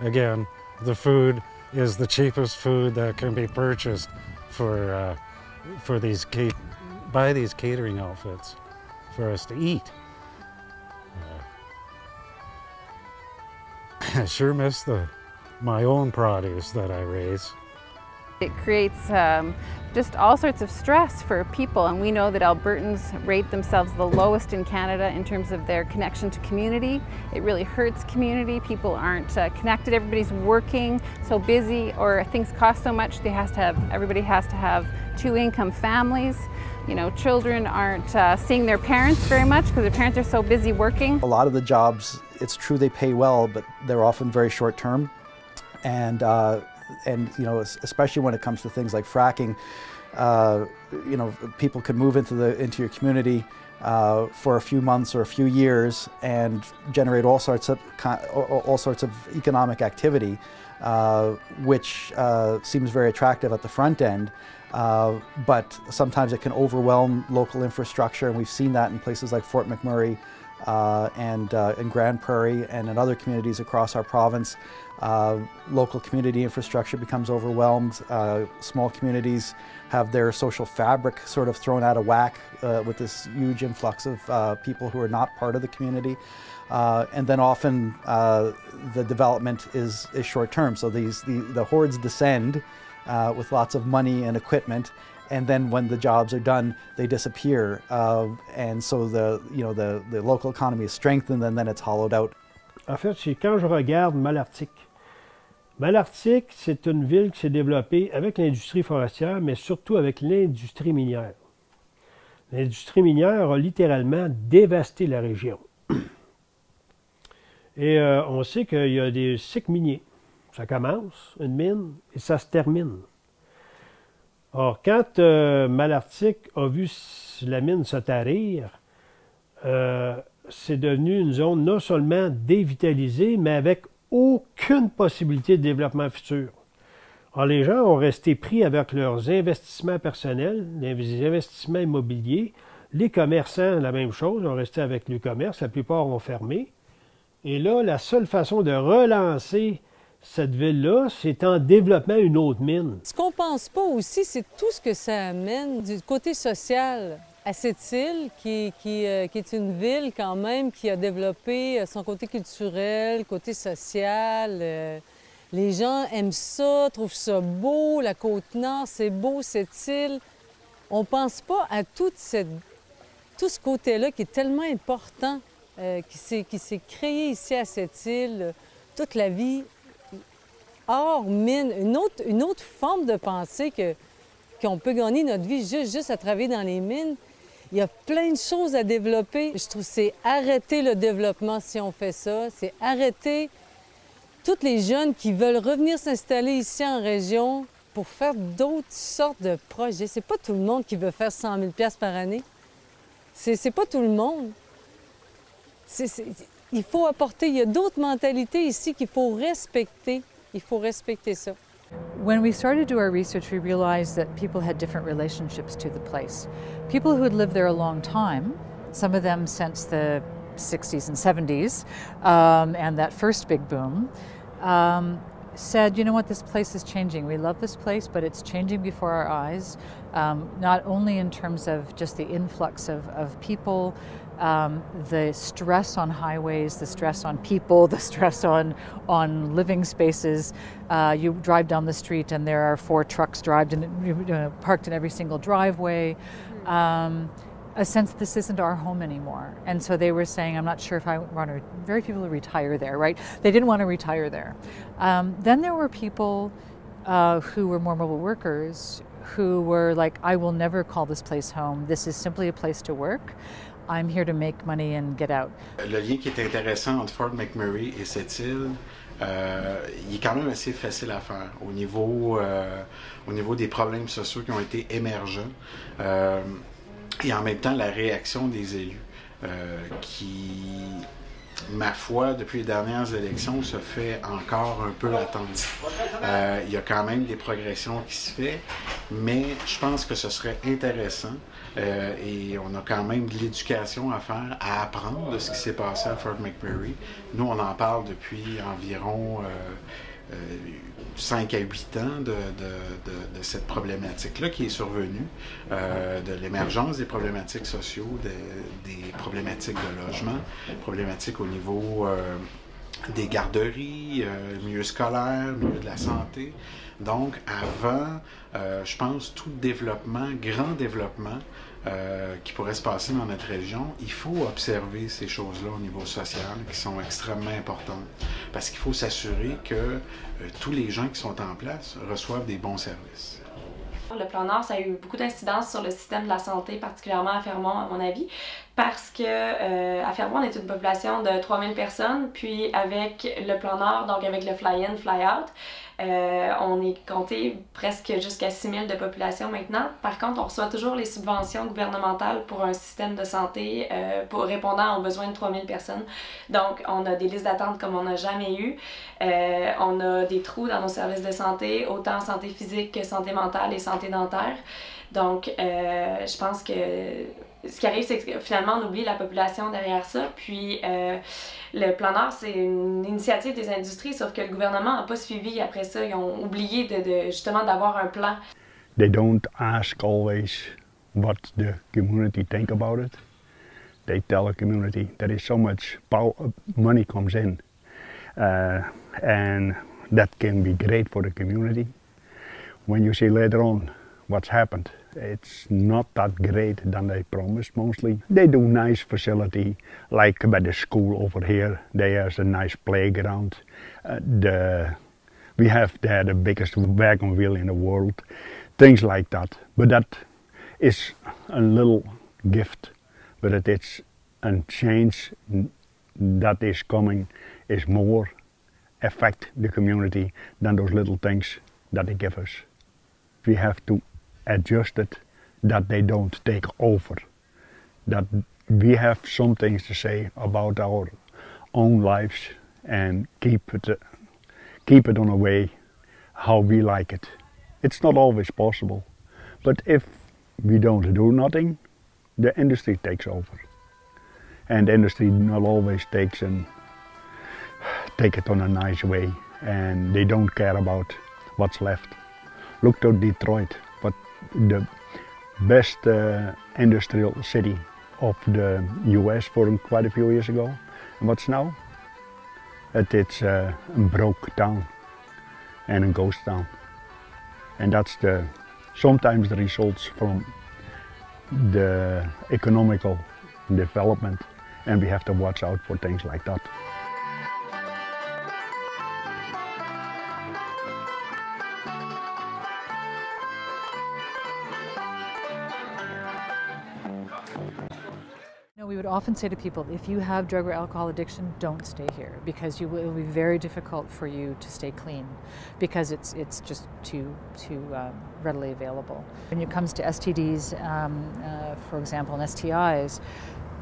Speaker 17: again, the food is the cheapest food that can be purchased by these catering outfits for us to eat. I sure miss my own produce that I raise.
Speaker 5: It creates just all sorts of stress for people, and we know that Albertans rate themselves the lowest in Canada in terms of their connection to community. It really hurts community. People aren't connected. Everybody's working so busy, or things cost so much. Everybody has to have two-income families. Children aren't seeing their parents very much because their parents are so busy working.
Speaker 3: A lot of the jobs, it's true they pay well, but they're often very short-term, and especially when it comes to things like fracking, people can move into your community for a few months or a few years and generate all sorts of economic activity, which seems very attractive at the front end. But sometimes it can overwhelm local infrastructure, and we've seen that in places like Fort McMurray and in Grand Prairie and in other communities across our province. Local community infrastructure becomes overwhelmed. Small communities have their social fabric sort of thrown out of whack with this huge influx of people who are not part of the community. And then often the development is short-term. So the hordes descend with lots of money and equipment, and then when the jobs are done, they disappear. And so the local economy is strengthened, and then it's hollowed out.
Speaker 11: En fait, c'est quand je regarde Malartic. Malartic, c'est une ville qui s'est développée avec l'industrie forestière, mais surtout avec l'industrie minière. L'industrie minière a littéralement dévasté la région. Et on sait qu'il y a des cycles miniers. Ça commence, une mine, et ça se termine. Or, quand Malartic a vu la mine se tarir, c'est devenu une zone non seulement dévitalisée, mais avec aucune possibilité de développement futur. Alors, les gens ont resté pris avec leurs investissements personnels, les investissements immobiliers. Les commerçants, la même chose, ont resté avec le commerce. La plupart ont fermé. Et là, la seule façon de relancer cette ville-là, c'est en développant une autre mine.
Speaker 16: Ce qu'on ne pense pas aussi, c'est tout ce que ça amène du côté social à cette île, qui est une ville quand même qui a développé son côté culturel, côté social. Les gens aiment ça, trouvent ça beau, la Côte-Nord, c'est beau cette île. On ne pense pas à tout ce côté-là qui est tellement important, qui s'est créé ici à cette île, toute la vie hors mine, une autre forme de pensée qu'on peut gagner notre vie juste à travailler dans les mines. Il y a plein de choses à développer. Je trouve que c'est arrêter le développement si on fait ça, c'est arrêter tous les jeunes qui veulent revenir s'installer ici en région pour faire d'autres sortes de projets. C'est pas tout le monde qui veut faire 100 000 $ par année. C'est pas tout le monde. Il faut apporter, il y a d'autres mentalités ici qu'il faut respecter. Il faut respecter ça.
Speaker 4: When we started to do our research, we realized that people had different relationships to the place. People who had lived there a long time, some of them since the 60s and 70s, and that first big boom, said, you know what, this place is changing. We love this place, but it's changing before our eyes, not only in terms of just the influx of people, the stress on highways, the stress on people, the stress on living spaces. You drive down the street and there are 4 trucks parked in every single driveway. A sense that this isn't our home anymore. And so they were saying, I'm not sure if I want to, very few people retire there, right? They didn't want to retire there. Then there were people who were more mobile workers who were like, I will never call this place home. This is simply a place to work. I'm here to make money and get out.
Speaker 18: Le lien qui est intéressant entre Fort McMurray et cette île, il est quand même assez facile à faire au niveau des problèmes sociaux qui ont été émergents. Et en même temps, la réaction des élus, qui, ma foi, depuis les dernières élections, se fait encore un peu attendre. Il y a quand même des progressions qui se font, mais je pense que ce serait intéressant, et on a quand même de l'éducation à faire, à apprendre de ce qui s'est passé à Fort McMurray. Nous, on en parle depuis environ 5 à 8 ans de cette problématique-là qui est survenue, de l'émergence des problématiques sociaux, des problématiques de logement, problématiques au niveau des garderies, milieu scolaire, milieu de la santé. Donc, avant, je pense, tout développement, grand développement qui pourrait se passer dans notre région, il faut observer ces choses-là au niveau social qui sont extrêmement importantes. Parce qu'il faut s'assurer que tous les gens qui sont en place reçoivent des bons services.
Speaker 19: Le Plan Nord, ça a eu beaucoup d'incidence sur le système de la santé, particulièrement à Fermont, à mon avis, parce que à Fermont, on est une population de 3000 personnes, puis avec le Plan Nord, donc avec le fly-in, fly-out, on est compté presque jusqu'à 6000 de population maintenant. Par contre, on reçoit toujours les subventions gouvernementales pour un système de santé pour répondant aux besoins de 3000 personnes. Donc, on a des listes d'attente comme on n'a jamais eu. On a des trous dans nos services de santé, autant santé physique que santé mentale et santé dentaire. Donc, je pense que ce qui arrive, c'est que finalement, on oublie la population derrière ça. Puis, le Plan Nord, c'est une initiative des industries, sauf que le gouvernement n'a pas suivi après ça. Ils ont oublié justement d'avoir un plan.
Speaker 23: They don't ask always what the community think about it. They tell the community there is so much money comes in, and that can be great for the community. When you see later on what's happened, it's not that great than they promised mostly. They do nice facility, like by the school over here. They have a nice playground. We have there the biggest wagon wheel in the world. Things like that. But that is a little gift. But it's a change that is coming is more affect the community than those little things that they give us. We have to adjust it, that they don't take over, that we have some things to say about our own lives and keep it on a way how we like it. It's not always possible, but if we don't do nothing, the industry takes over, and the industry not always take it on a nice way, and they don't care about what's left. Look to Detroit, but the best industrial city of the US for quite a few years ago. And what's now? It's a broke town and a ghost town. And that's sometimes the results from the economical development, and we have to watch out for things like that.
Speaker 4: We would often say to people, if you have drug or alcohol addiction, don't stay here, because it will be very difficult for you to stay clean, because it's just too readily available. When it comes to STDs, for example, and STIs,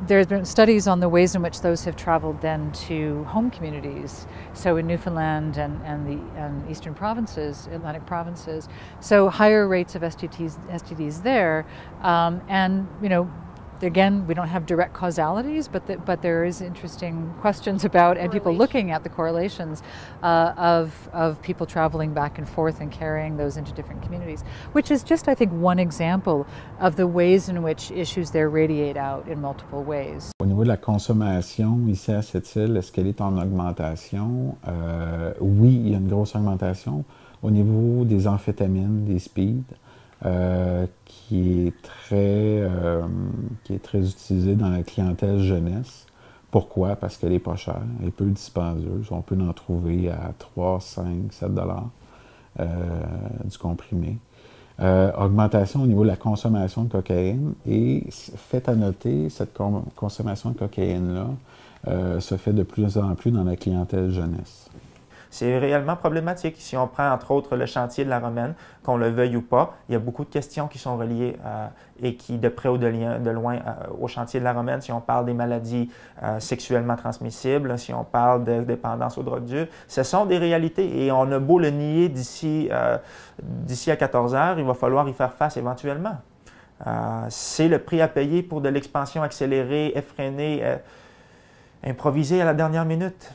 Speaker 4: there's been studies on the ways in which those have traveled then to home communities. So in Newfoundland and the eastern provinces, Atlantic provinces, so higher rates of STDs there, and again, we don't have direct causalities, but there is interesting questions about, and people looking at the correlations of people traveling back and forth and carrying those into different communities, which is just, I think, one example of the ways in which issues there radiate out in multiple ways.
Speaker 10: Au niveau de la consommation, ici à Sept-Îles, est-ce qu'elle est en augmentation? Oui, il y a une grosse augmentation. Au niveau des amphétamines, des speed, qui est très utilisée dans la clientèle jeunesse. Pourquoi? Parce qu'elle n'est pas chère, elle est peu dispendieuse. On peut en trouver à 3, 5, 7 $ du comprimé. Augmentation au niveau de la consommation de cocaïne, et fait à noter, cette consommation de cocaïne-là se fait de plus en plus dans la clientèle jeunesse.
Speaker 2: C'est réellement problématique. Si on prend entre autres le chantier de la Romaine, qu'on le veuille ou pas, il y a beaucoup de questions qui sont reliées et qui, de près ou de loin, au chantier de la Romaine. Si on parle des maladies sexuellement transmissibles, si on parle de dépendance aux drogues dures, ce sont des réalités et on a beau le nier d'ici à 14 heures, il va falloir y faire face éventuellement. C'est le prix à payer pour de l'expansion accélérée, effrénée, improvisée à la dernière minute.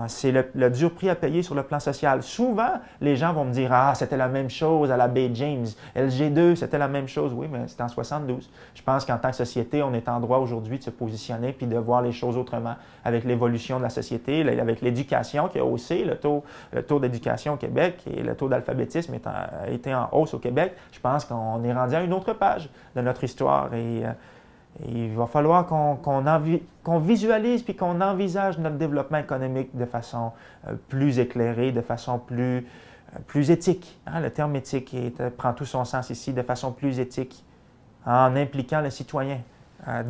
Speaker 2: C'est le dur prix à payer sur le plan social. Souvent, les gens vont me dire « Ah, c'était la même chose à la Bay James. LG2, c'était la même chose. » Oui, mais c'était en 72. Je pense qu'en tant que société, on est en droit aujourd'hui de se positionner puis de voir les choses autrement avec l'évolution de la société, avec l'éducation qui a haussé, le taux d'éducation au Québec et le taux d'alphabétisme a été en hausse au Québec. Je pense qu'on est rendu à une autre page de notre histoire et il va falloir qu'on visualise puis qu'on envisage notre développement économique de façon plus éclairée, de façon plus éthique. Hein? Le terme éthique prend tout son sens ici, de façon plus éthique, en impliquant le citoyen.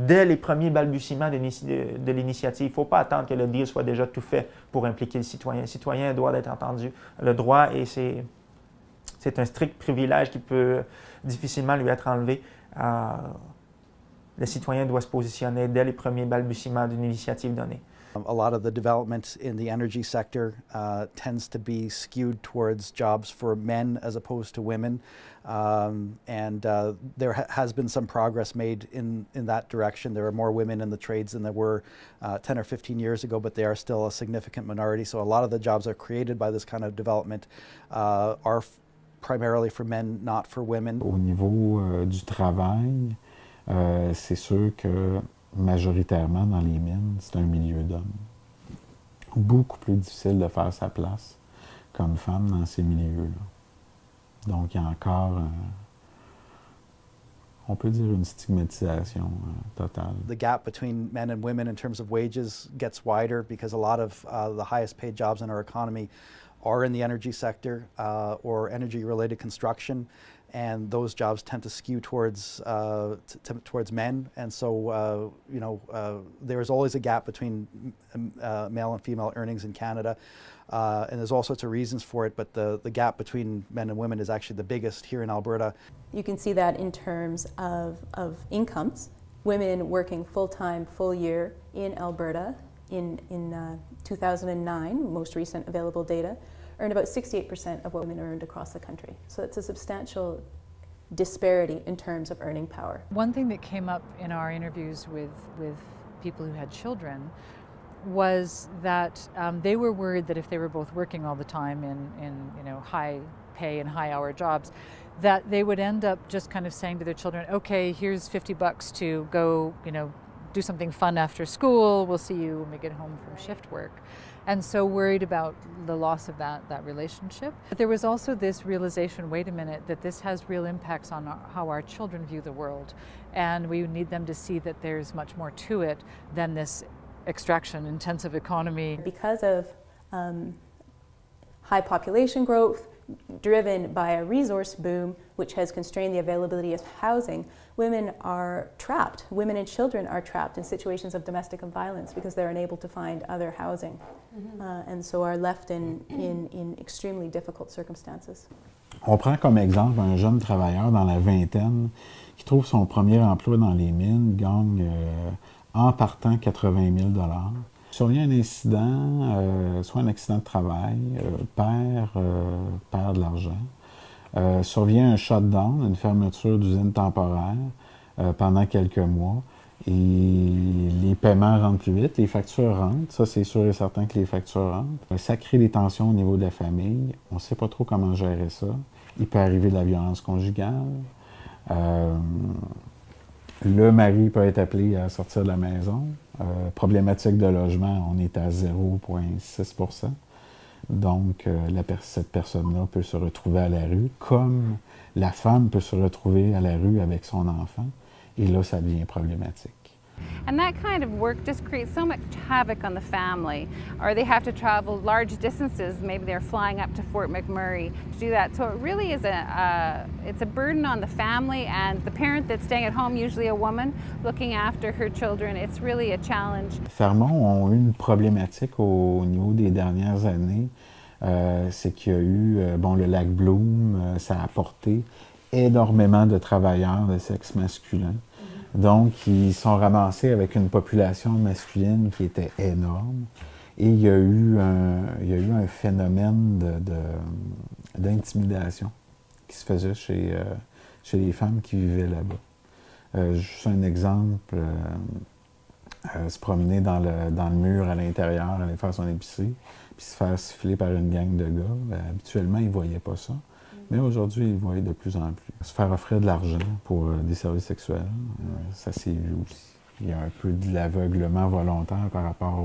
Speaker 2: Dès les premiers balbutiements de l'initiative, il ne faut pas attendre que le deal soit déjà tout fait pour impliquer le citoyen. Le citoyen doit être entendu. Le droit, c'est un strict privilège qui peut difficilement lui être enlevé. Le citoyen doit se positionner dès les premiers balbutiements d'une initiative donnée.
Speaker 3: A lot of the development in the energy sector tends to be skewed towards jobs for men as opposed to women, there has been some progress made in that direction. There are more women in the trades than there were 10 or 15 years ago, but they are still a significant minority. So a lot of the jobs that are created by this kind of development are primarily for men, not for women.
Speaker 10: Au niveau du travail, c'est sûr que majoritairement dans les mines, c'est un milieu d'hommes. Beaucoup plus difficile de faire sa place comme femme dans ces milieux-là. Donc il y a encore, on peut dire, une stigmatisation totale.
Speaker 3: The gap between men and women in terms of wages gets wider because a lot of the highest paid jobs in our economy are in the energy sector or energy-related construction. And those jobs tend to skew towards men, and so there is always a gap between male and female earnings in Canada, and there's all sorts of reasons for it. But the gap between men and women is actually the biggest here in Alberta.
Speaker 6: You can see that in terms of incomes. Women working full-time, full year in Alberta in 2009, most recent available data, earned about 68% of what women earned across the country. So it's a substantial disparity in terms of earning power.
Speaker 4: One thing that came up in our interviews with people who had children was that they were worried that if they were both working all the time in high pay and high hour jobs, that they would end up just kind of saying to their children, okay, here's $50 to go, do something fun after school, we'll see you when we get home from shift work. And so worried about the loss of that relationship. But there was also this realization, wait a minute, that this has real impacts on how our children view the world. And we need them to see that there's much more to it than this extraction-intensive economy.
Speaker 6: Because of high population growth, driven by a resource boom which has constrained the availability of housing, women are trapped. Women and children are trapped in situations of domestic violence because they're unable to find other housing, and so are left in extremely difficult circumstances.
Speaker 10: On prend comme exemple un jeune travailleur dans la vingtaine qui trouve son premier emploi dans les mines, gagne en partant 80 000 $. Survient un incident, soit un accident de travail, perd de l'argent. Survient un shutdown, une fermeture d'usine temporaire pendant quelques mois. Et les paiements rentrent plus vite, les factures rentrent. Ça, c'est sûr et certain que les factures rentrent. Ça crée des tensions au niveau de la famille. On ne sait pas trop comment gérer ça. Il peut arriver de la violence conjugale. Le mari peut être appelé à sortir de la maison. Problématique de logement, on est à 0,6 %. Donc, cette personne-là peut se retrouver à la rue, comme la femme peut se retrouver à la rue avec son enfant. Et là, ça devient problématique.
Speaker 5: And that kind of work just creates so much havoc on the family, or they have to travel large distances. Maybe they're flying up to Fort McMurray to do that. So it really is it's a burden on the family and the parent that's staying at home, usually a woman, looking after her children. It's really a challenge.
Speaker 10: Fermont ont eu une problématique au niveau des dernières années. C'est qu'il y a eu, le lac Bloom, ça a apporté énormément de travailleurs de sexe masculin. Donc, ils sont ramassés avec une population masculine qui était énorme. Et il y a eu un phénomène d'intimidation qui se faisait chez les femmes qui vivaient là-bas. Juste un exemple, se promener dans le mur à l'intérieur, aller faire son épicerie, puis se faire siffler par une gang de gars. Habituellement, ils ne voyaient pas ça. Mais aujourd'hui, ils voient de plus en plus. Se faire offrir de l'argent pour des services sexuels, ça s'est vu aussi. Il y a un peu de l'aveuglement volontaire par rapport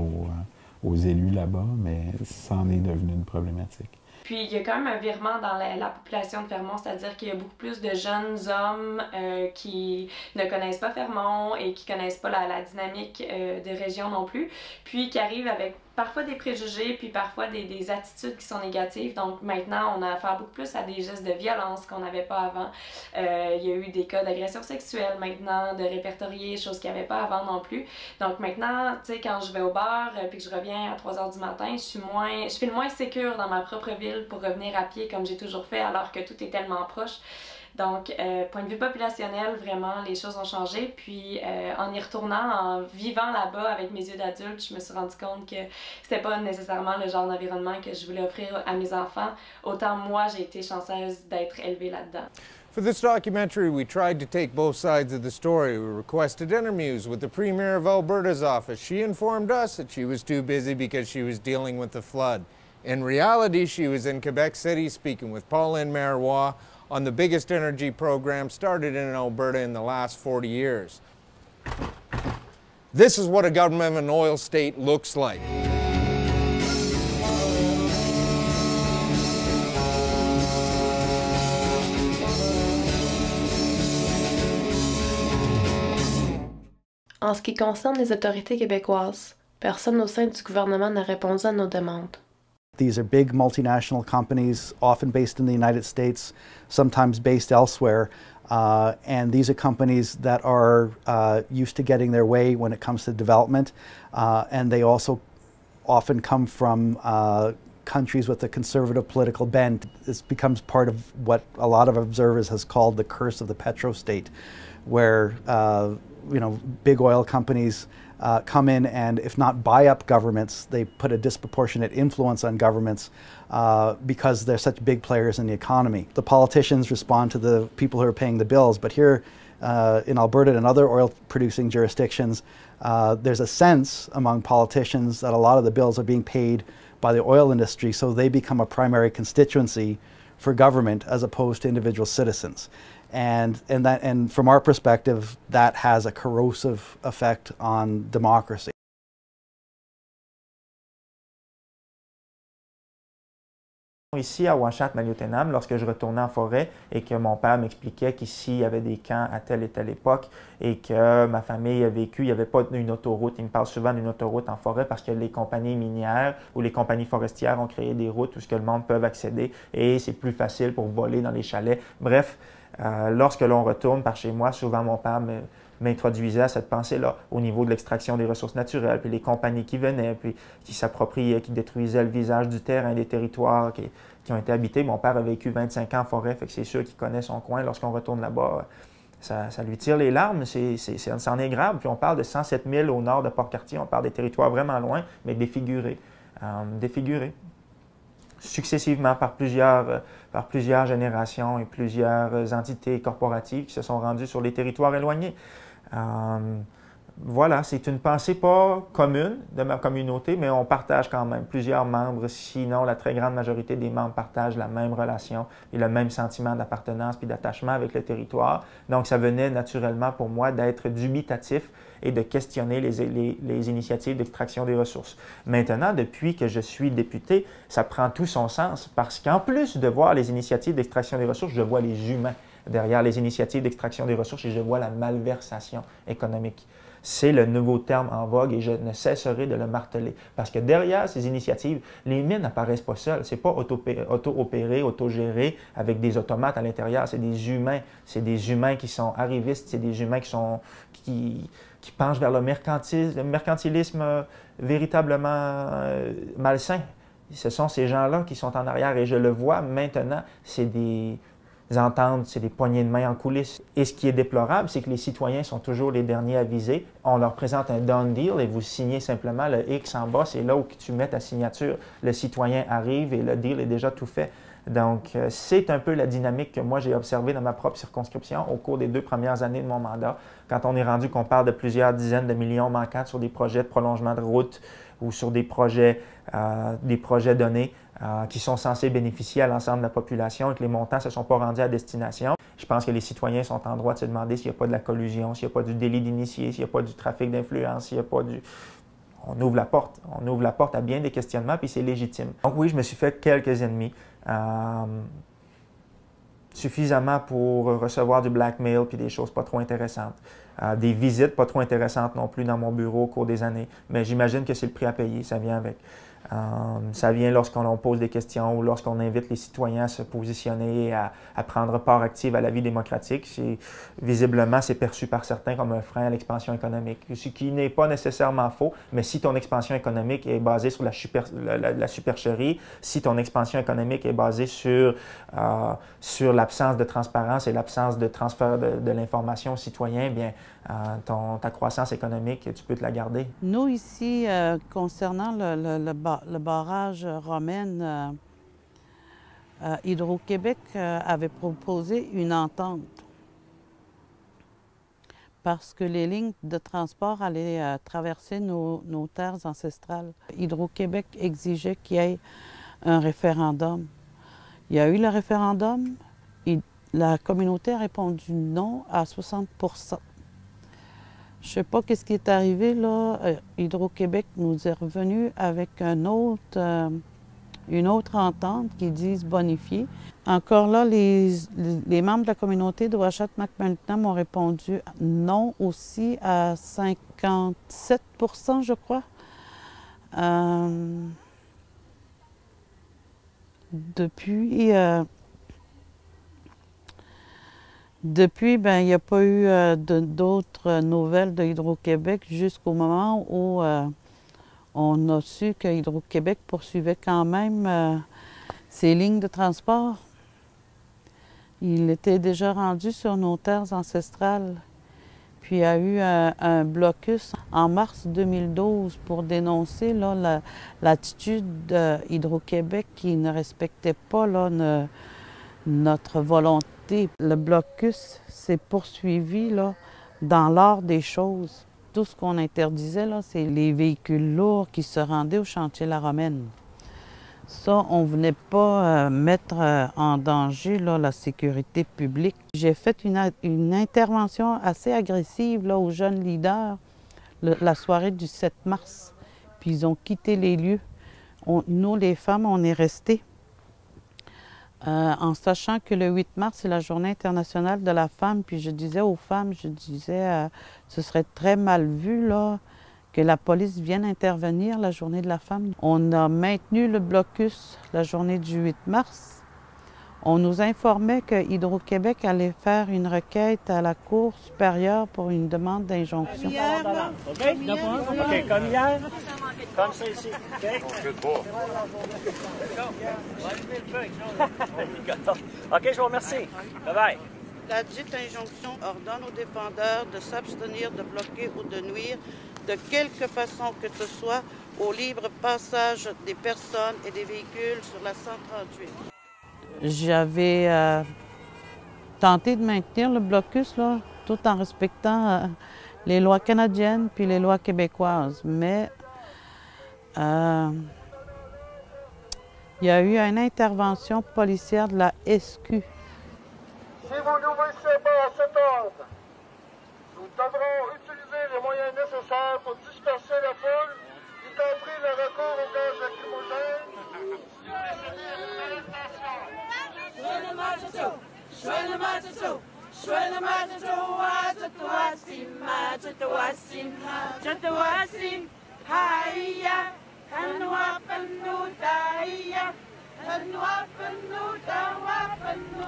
Speaker 10: aux élus là-bas, mais ça en est devenu une problématique.
Speaker 19: Puis il y a quand même un virement dans la population de Fermont, c'est-à-dire qu'il y a beaucoup plus de jeunes hommes qui ne connaissent pas Fermont et qui connaissent pas la dynamique de région non plus, puis qui arrivent avec parfois des préjugés, puis parfois des attitudes qui sont négatives. Donc maintenant, on a affaire beaucoup plus à des gestes de violence qu'on n'avait pas avant. Il y a eu des cas d'agression sexuelle maintenant, de répertoriés, choses qu'il n'y avait pas avant non plus. Donc maintenant, tu sais, quand je vais au bar, puis que je reviens à 3 h du matin, je fais le moins sécure dans ma propre ville pour revenir à pied comme j'ai toujours fait, alors que tout est tellement proche. Donc, point de vue populationnel, vraiment, les choses ont changé. Puis, en y retournant, en vivant là-bas avec mes yeux d'adulte, je me suis rendu compte que c'était pas nécessairement le genre d'environnement que je voulais offrir à mes enfants. Autant moi, j'ai été chanceuse d'être élevée là-dedans.
Speaker 7: For this documentary, we tried to take both sides of the story. We requested interviews with the Premier of Alberta's office. She informed us that she was too busy because she was dealing with the flood. In reality, she was in Quebec City speaking with Pauline Marois on the biggest energy program started in Alberta in the last 40 years. This is what a government of an oil state looks like.
Speaker 21: En ce qui concerne les autorités québécoises, personne au sein du gouvernement n'a répondu à nos demandes.
Speaker 3: These are big multinational companies, often based in the United States, sometimes based elsewhere. And these are companies that are used to getting their way when it comes to development. And they also often come from countries with a conservative political bent. This becomes part of what a lot of observers has called the curse of the petrostate, where big oil companies come in and, if not buy up governments, they put a disproportionate influence on governments because they're such big players in the economy. The politicians respond to the people who are paying the bills, but here in Alberta and other oil-producing jurisdictions, there's a sense among politicians that a lot of the bills are being paid by the oil industry, so they become a primary constituency for government as opposed to individual citizens. And from our perspective, that has a corrosive effect on democracy.
Speaker 2: Ici, à Ouachat, Maliotenam, lorsque je retournais en forêt et que mon père m'expliquait qu'ici, il y avait des camps à telle et telle époque et que ma famille a vécu, il n'y avait pas une autoroute. Il me parle souvent d'une autoroute en forêt parce que les compagnies minières ou les compagnies forestières ont créé des routes où ce que le monde peut accéder et c'est plus facile pour voler dans les chalets. Bref, lorsque l'on retourne par chez moi, souvent mon père m'introduisait à cette pensée-là au niveau de l'extraction des ressources naturelles, puis les compagnies qui venaient, puis qui s'appropriaient, qui détruisaient le visage du terrain, des territoires qui ont été habités. Mon père a vécu 25 ans en forêt, fait que c'est sûr qu'il connaît son coin. Lorsqu'on retourne là-bas, ça lui tire les larmes, c'en est grave. Puis on parle de 107 000 au nord de Port-Cartier, on parle des territoires vraiment loin, mais défigurés. Défigurés. Successivement par plusieurs générations et plusieurs entités corporatives qui se sont rendues sur les territoires éloignés. Voilà, c'est une pensée pas commune de ma communauté, mais on partage quand même. Plusieurs membres, sinon la très grande majorité des membres partagent la même relation et le même sentiment d'appartenance puis d'attachement avec le territoire. Donc, ça venait naturellement pour moi d'être dubitatif et de questionner les initiatives d'extraction des ressources. Maintenant, depuis que je suis député, ça prend tout son sens parce qu'en plus de voir les initiatives d'extraction des ressources, je vois les humains derrière les initiatives d'extraction des ressources et je vois la malversation économique. C'est le nouveau terme en vogue et je ne cesserai de le marteler. Parce que derrière ces initiatives, les mines n'apparaissent pas seules. Ce n'est pas auto-opéré, auto-géré avec des automates à l'intérieur. C'est des humains. C'est des humains qui sont arrivistes. C'est des humains qui penchent vers le mercantilisme véritablement malsain. Ce sont ces gens-là qui sont en arrière et je le vois maintenant. C'est des ententes, c'est des poignées de main en coulisses. Et ce qui est déplorable, c'est que les citoyens sont toujours les derniers à viser. On leur présente un done deal et vous signez simplement le X en bas, c'est là où tu mets ta signature. Le citoyen arrive et le deal est déjà tout fait. Donc, c'est un peu la dynamique que moi j'ai observée dans ma propre circonscription au cours des 2 premières années de mon mandat. Quand on est rendu qu'on parle de plusieurs dizaines de millions manquants sur des projets de prolongement de route ou sur des projets donnés, qui sont censés bénéficier à l'ensemble de la population et que les montants ne se sont pas rendus à destination. Je pense que les citoyens sont en droit de se demander s'il n'y a pas de la collusion, s'il n'y a pas du délit d'initié, s'il n'y a pas du trafic d'influence, s'il n'y a pas du... On ouvre la porte. On ouvre la porte à bien des questionnements, puis c'est légitime. Donc oui, je me suis fait quelques ennemis. Suffisamment pour recevoir du blackmail puis des choses pas trop intéressantes. Des visites pas trop intéressantes non plus dans mon bureau au cours des années. Mais j'imagine que c'est le prix à payer, ça vient avec. Ça vient lorsqu'on pose des questions ou lorsqu'on invite les citoyens à se positionner, à prendre part active à la vie démocratique. Visiblement, c'est perçu par certains comme un frein à l'expansion économique, ce qui n'est pas nécessairement faux, mais si ton expansion économique est basée sur la supercherie, si ton expansion économique est basée sur l'absence de transparence et l'absence de transfert de l'information aux citoyens, bien, ta croissance économique, tu peux te la garder.
Speaker 8: Nous, ici, concernant le barrage Romaine, Hydro-Québec avait proposé une entente parce que les lignes de transport allaient traverser nos terres ancestrales. Hydro-Québec exigeait qu'il y ait un référendum. Il y a eu le référendum et la communauté a répondu non à 60 %. Je ne sais pas qu'est-ce qui est arrivé, là. Hydro-Québec nous est revenu avec une autre entente qui disent bonifier. Encore là, les membres de la communauté de Ouachat-Macmillan ont répondu non aussi à 57 %, je crois. Depuis, ben, il n'y a pas eu d'autres nouvelles de Hydro-Québec jusqu'au moment où on a su que Hydro-Québec poursuivait quand même ses lignes de transport. Il était déjà rendu sur nos terres ancestrales. Puis il y a eu un blocus en mars 2012 pour dénoncer l'attitude d'Hydro-Québec qui ne respectait pas là, notre volonté. Le blocus s'est poursuivi là, dans l'ordre des choses. Tout ce qu'on interdisait, c'est les véhicules lourds qui se rendaient au chantier La Romaine. Ça, on ne venait pas mettre en danger là, la sécurité publique. J'ai fait une intervention assez agressive là, aux jeunes leaders la soirée du 7 mars. Puis ils ont quitté les lieux. Nous, les femmes, on est restées. En sachant que le 8 mars, c'est la Journée internationale de la femme, puis je disais aux femmes, ce serait très mal vu là, que la police vienne intervenir la Journée de la femme. On a maintenu le blocus la journée du 8 mars. On nous informait que Hydro-Québec allait faire une requête à la Cour supérieure pour une demande d'injonction.
Speaker 1: Comme hier, là? OK, OK, comme hier, comme ça ici. OK? OK, je vous remercie. Bye-bye.
Speaker 8: La dite injonction ordonne aux défendeurs de s'abstenir de bloquer ou de nuire de quelque façon que ce soit au libre passage des personnes et des véhicules sur la 138. J'avais tenté de maintenir le blocus là, tout en respectant les lois canadiennes puis les lois québécoises, mais il y a eu une intervention policière de la SQ.
Speaker 20: Si vous n'obéissez pas à cet ordre, nous devrons utiliser les moyens nécessaires pour disperser la foule, y compris le recours au gaz lacrymogène.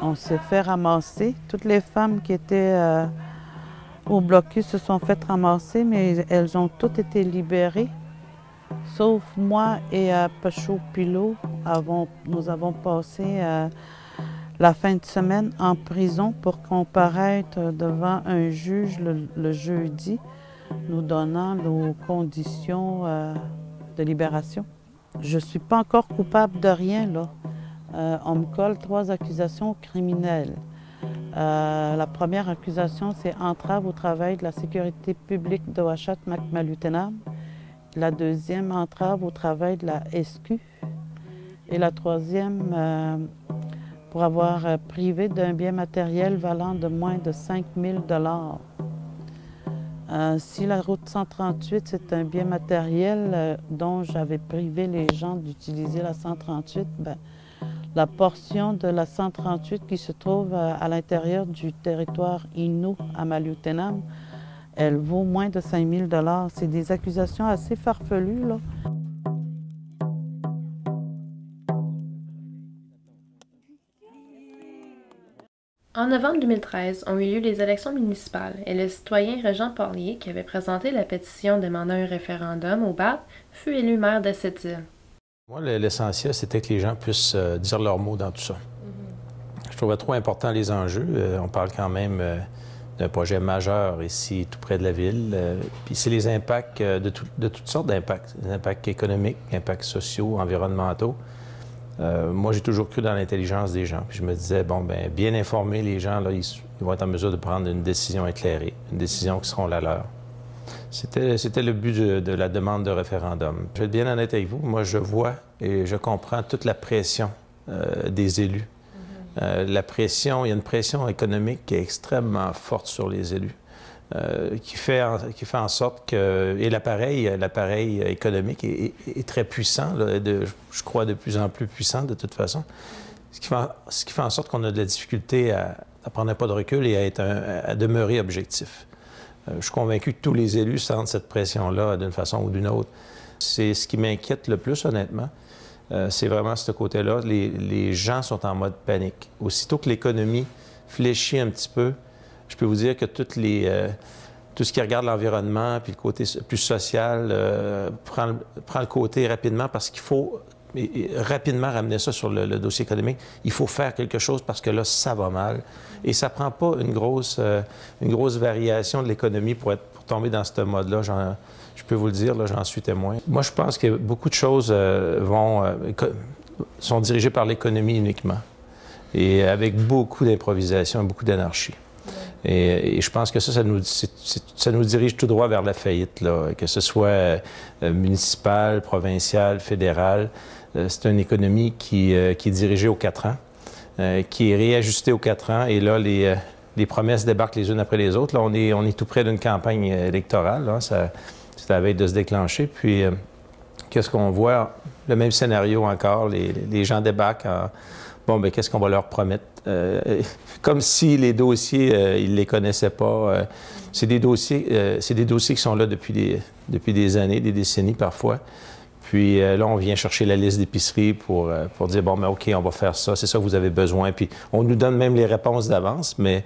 Speaker 8: On s'est fait ramasser. Toutes les femmes qui étaient au blocus se sont fait ramasser, mais elles ont toutes été libérées. Sauf moi et Pachot-Pilot, nous avons passé la fin de semaine en prison pour comparaître devant un juge le jeudi, nous donnant nos conditions de libération. Je ne suis pas encore coupable de rien, là. On me colle 3 accusations criminelles. La première accusation, c'est entrave au travail de la sécurité publique de Ouachata-Macmalutenam. La deuxième, entrave au travail de la SQ. Et la troisième, pour avoir privé d'un bien matériel valant de moins de 5 000 $. Si la route 138, c'est un bien matériel dont j'avais privé les gens d'utiliser la 138, bien, la portion de la 138 qui se trouve à l'intérieur du territoire Innu à Maliotenam, elle vaut moins de 5 000 $. C'est des accusations assez farfelues, là.
Speaker 21: En novembre 2013 ont eu lieu les élections municipales et le citoyen Régent Porlier, qui avait présenté la pétition demandant un référendum au BAP, fut élu maire de cette île.
Speaker 22: Moi, l'essentiel, c'était que les gens puissent dire leur mot dans tout ça. Je trouvais trop important les enjeux. On parle quand même d'un projet majeur ici, tout près de la ville. Puis c'est les impacts de toutes sortes d'impacts. Des impacts économiques, impacts sociaux, environnementaux. Moi, j'ai toujours cru dans l'intelligence des gens. Puis je me disais, bon, ben bien informer les gens, là, ils vont être en mesure de prendre une décision éclairée, une décision qui sera la leur. C'était le but de la demande de référendum. Je vais être bien honnête avec vous. Moi, je vois et je comprends toute la pression des élus. La pression, il y a une pression économique qui est extrêmement forte sur les élus, qui fait en sorte que... Et l'appareil économique est très puissant, là, je crois de plus en plus puissant de toute façon, ce qui fait en sorte qu'on a de la difficulté à prendre un pas de recul et à demeurer objectif. Je suis convaincu que tous les élus sentent cette pression-là d'une façon ou d'une autre. C'est ce qui m'inquiète le plus, honnêtement. C'est vraiment ce côté-là. Les gens sont en mode panique. Aussitôt que l'économie fléchit un petit peu, je peux vous dire que tout ce qui regarde l'environnement puis le côté plus social prend le côté rapidement parce qu'il faut rapidement ramener ça sur le dossier économique. Il faut faire quelque chose parce que là, ça va mal. Et ça ne prend pas une grosse variation de l'économie pour tomber dans ce mode-là. Je peux vous le dire, j'en suis témoin. Moi, je pense que beaucoup de choses sont dirigées par l'économie uniquement et avec beaucoup d'improvisation, beaucoup d'anarchie. Et je pense que ça nous dirige tout droit vers la faillite, là, que ce soit municipale, provinciale, fédérale. C'est une économie qui est dirigée aux 4 ans, qui est réajustée aux 4 ans. Et là, les promesses débarquent les unes après les autres. Là, on est tout près d'une campagne électorale. Là. C'est à la veille de se déclencher. Puis, qu'est-ce qu'on voit? Le même scénario encore. Les gens débarquent bon, bien, qu'est-ce qu'on va leur promettre? Comme si les dossiers, ils ne les connaissaient pas. C'est des dossiers qui sont là depuis des années, des décennies parfois. Puis là, on vient chercher la liste d'épicerie pour dire, bon, mais OK, on va faire ça, c'est ça que vous avez besoin. Puis on nous donne même les réponses d'avance, mais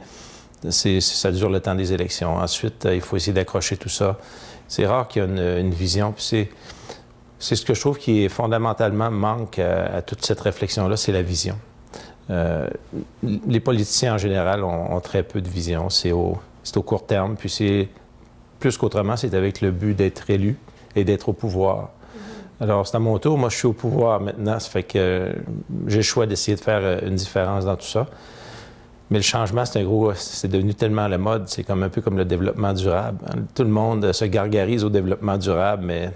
Speaker 22: ça dure le temps des élections. Ensuite, il faut essayer d'accrocher tout ça. C'est rare qu'il y ait une vision. Puis c'est ce que je trouve qui est fondamentalement manque à toute cette réflexion-là, c'est la vision. Les politiciens en général ont très peu de vision. C'est au court terme, puis c'est plus qu'autrement, c'est avec le but d'être élu et d'être au pouvoir. Alors, c'est à mon tour. Moi, je suis au pouvoir maintenant. Ça fait que j'ai le choix d'essayer de faire une différence dans tout ça. Mais le changement, c'est devenu tellement la mode. C'est un peu comme le développement durable. Tout le monde se gargarise au développement durable, mais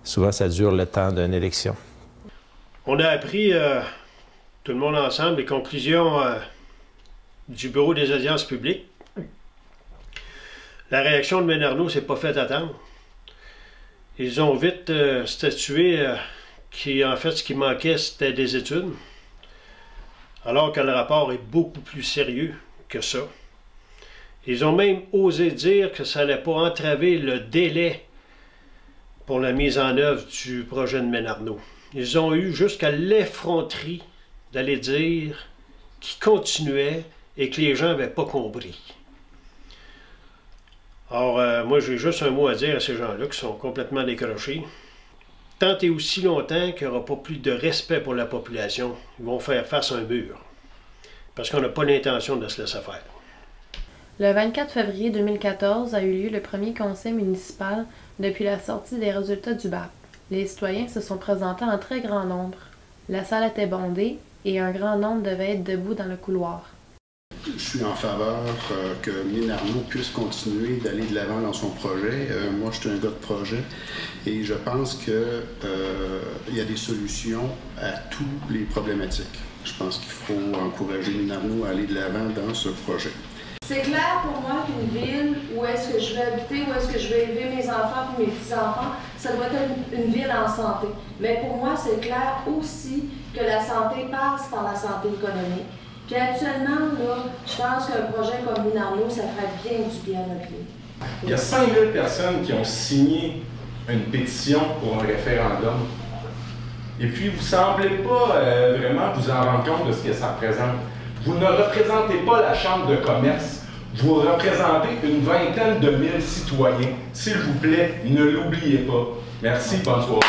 Speaker 22: souvent, ça dure le temps d'une élection.
Speaker 11: On a appris, tout le monde ensemble, les conclusions du Bureau des audiences publiques. La réaction de Ménarneau ne s'est pas faite attendre. Ils ont vite statué qu'en fait, ce qui manquait, c'était des études, alors que le rapport est beaucoup plus sérieux que ça. Ils ont même osé dire que ça n'allait pas entraver le délai pour la mise en œuvre du projet de Ménarneau. Ils ont eu jusqu'à l'effronterie d'aller dire qu'ils continuaient et que les gens n'avaient pas compris. Alors, moi, j'ai juste un mot à dire à ces gens-là qui sont complètement décrochés. Tant et aussi longtemps qu'il n'y aura pas plus de respect pour la population, ils vont faire face à un mur. Parce qu'on n'a pas l'intention de se laisser faire.
Speaker 21: Le 24 février 2014 a eu lieu le premier conseil municipal depuis la sortie des résultats du BAP. Les citoyens se sont présentés en très grand nombre. La salle était bondée et un grand nombre devait être debout dans le couloir.
Speaker 12: Je suis en faveur que Ménarneau puisse continuer d'aller de l'avant dans son projet. Moi, je suis un gars de projet et je pense qu'il y a des solutions à toutes les problématiques. Je pense qu'il faut encourager Ménarneau à aller de l'avant dans ce projet.
Speaker 13: C'est clair pour moi qu'une ville où est-ce que je vais habiter, où est-ce que je vais élever mes enfants et mes petits-enfants, ça doit être une ville en santé. Mais pour moi, c'est clair aussi que la santé passe par la santé économique. Puis actuellement, là, je pense qu'un projet comme Ménarneau, ça ferait bien du bien à notre ville.
Speaker 15: Il y a 5000 personnes qui ont signé une pétition pour un référendum. Et puis, vous ne semblez pas vraiment vous en rendre compte de ce que ça représente. Vous ne représentez pas la Chambre de commerce, vous représentez une vingtaine de mille citoyens. S'il vous plaît, ne l'oubliez pas. Merci, bonne soirée.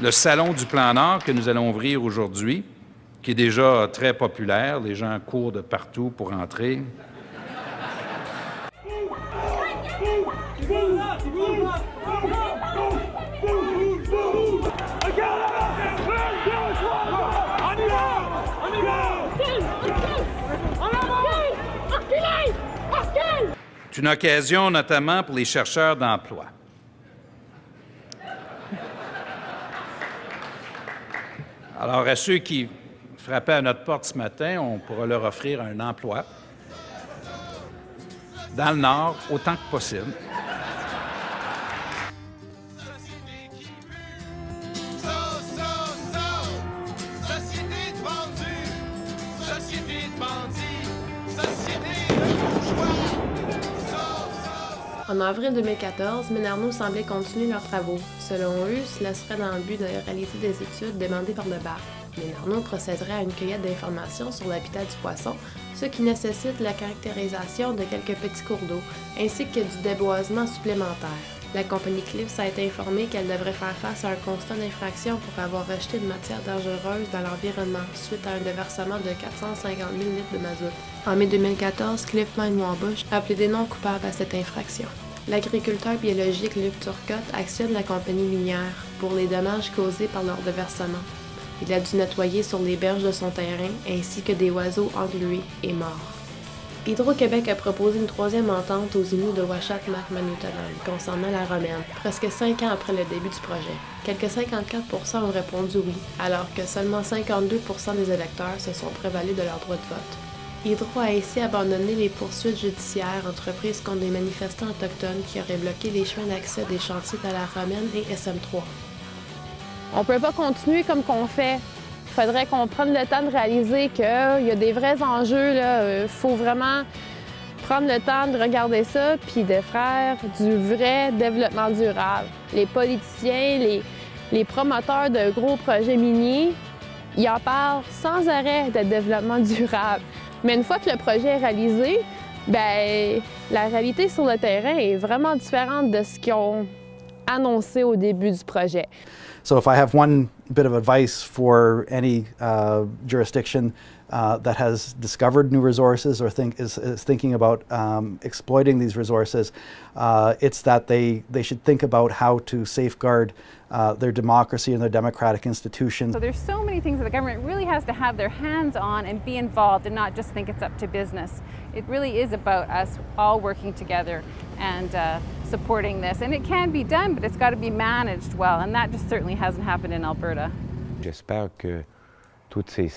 Speaker 24: Le Salon du Plan Nord que nous allons ouvrir aujourd'hui, qui est déjà très populaire, les gens courent de partout pour entrer. C'est une occasion notamment pour les chercheurs d'emploi. Alors, à ceux qui frappaient à notre porte ce matin, on pourra leur offrir un emploi dans le Nord autant que possible.
Speaker 21: En avril 2014, Ménarneau semblait continuer leurs travaux. Selon eux, cela serait dans le but de réaliser des études demandées par le BAP. Ménarneau procéderait à une cueillette d'informations sur l'habitat du poisson, ce qui nécessite la caractérisation de quelques petits cours d'eau, ainsi que du déboisement supplémentaire. La compagnie Cliffs a été informée qu'elle devrait faire face à un constat d'infraction pour avoir rejeté une matière dangereuse dans l'environnement suite à un déversement de 450 000 litres de mazout. En mai 2014, Cliff Mine Wabush a plaidé non coupable à cette infraction. L'agriculteur biologique Luc Turcotte actionne la compagnie minière pour les dommages causés par leur déversement. Il a dû nettoyer sur les berges de son terrain ainsi que des oiseaux englués et morts. Hydro-Québec a proposé une troisième entente aux Inuits de Uashat-Mak-Manitoulin concernant la Romaine, presque 5 ans après le début du projet. Quelques 54% ont répondu oui, alors que seulement 52% des électeurs se sont prévalus de leur droit de vote. Hydro a ainsi abandonné les poursuites judiciaires entreprises contre des manifestants autochtones qui auraient bloqué les chemins d'accès des chantiers de la Romaine et SM3. On ne peut pas continuer comme qu'on fait. Il faudrait qu'on prenne le temps de réaliser qu'il y a des vrais enjeux. Il faut vraiment prendre le temps de regarder ça puis de faire du vrai développement durable. Les politiciens, les promoteurs de gros projets miniers, ils en parlent sans arrêt de développement durable. Mais une fois que le projet est réalisé, bien, la réalité sur le terrain est vraiment différente de ce qu'ils ont annoncé au début du projet.
Speaker 3: So if I have one bit of advice for any jurisdiction that has discovered new resources or is thinking about exploiting these resources, it's that they should think about how to safeguard their democracy and their democratic institutions.
Speaker 5: So there's so many things that the government really has to have their hands on and be involved and not just think it's up to business. It really is about us all working together and supporting this. And it can be done, but it's got to be managed well, and that just certainly hasn't happened in Alberta.
Speaker 9: J'espère que tout ce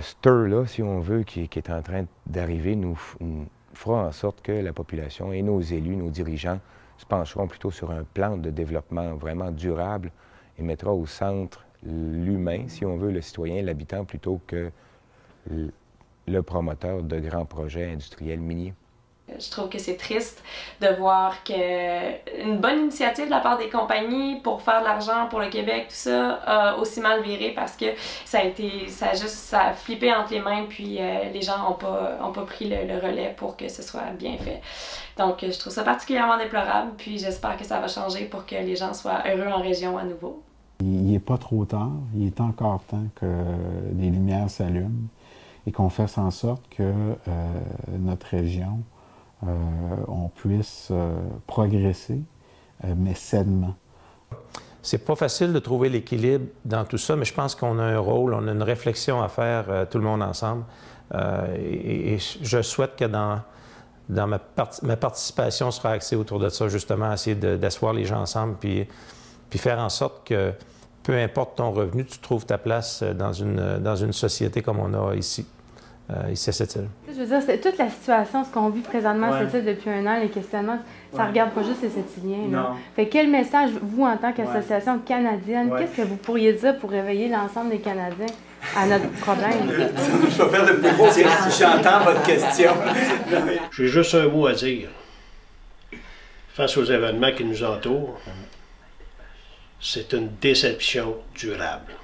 Speaker 9: stir-là, si on veut, qui est en train d'arriver, nous fera en sorte que la population et nos élus, nos dirigeants, se pencheront plutôt sur un plan de développement vraiment durable et mettra au centre l'humain, si on veut, le citoyen, l'habitant, plutôt que le promoteur de grands projets industriels miniers.
Speaker 19: Je trouve que c'est triste de voir qu'une bonne initiative de la part des compagnies pour faire de l'argent pour le Québec, tout ça, a aussi mal viré parce que ça a flippé entre les mains, puis les gens n'ont pas pris le relais pour que ce soit bien fait. Donc je trouve ça particulièrement déplorable, puis j'espère que ça va changer pour que les gens soient heureux en région à nouveau.
Speaker 10: Il n'est pas trop tard, il est encore temps que les lumières s'allument et qu'on fasse en sorte que notre région on puisse progresser, mais sainement.
Speaker 22: C'est pas facile de trouver l'équilibre dans tout ça, mais je pense qu'on a un rôle, on a une réflexion à faire tout le monde ensemble. Et je souhaite que dans ma participation sera axée autour de ça, justement, essayer d'asseoir les gens ensemble, puis faire en sorte que, peu importe ton revenu, tu trouves ta place dans une société comme on a ici. Ici à cette île.
Speaker 14: Je veux dire, c'est toute la situation, ce qu'on vit présentement à cette île depuis un an, les questionnements, ça ne regarde pas juste les Sept-Îliens. Fait quel message, vous, en tant qu'association canadienne, qu'est-ce que vous pourriez dire pour réveiller l'ensemble des Canadiens à notre problème?
Speaker 1: Je vais faire le bureau si j'entends votre question.
Speaker 11: J'ai juste un mot à dire. Face aux événements qui nous entourent, c'est une déception durable.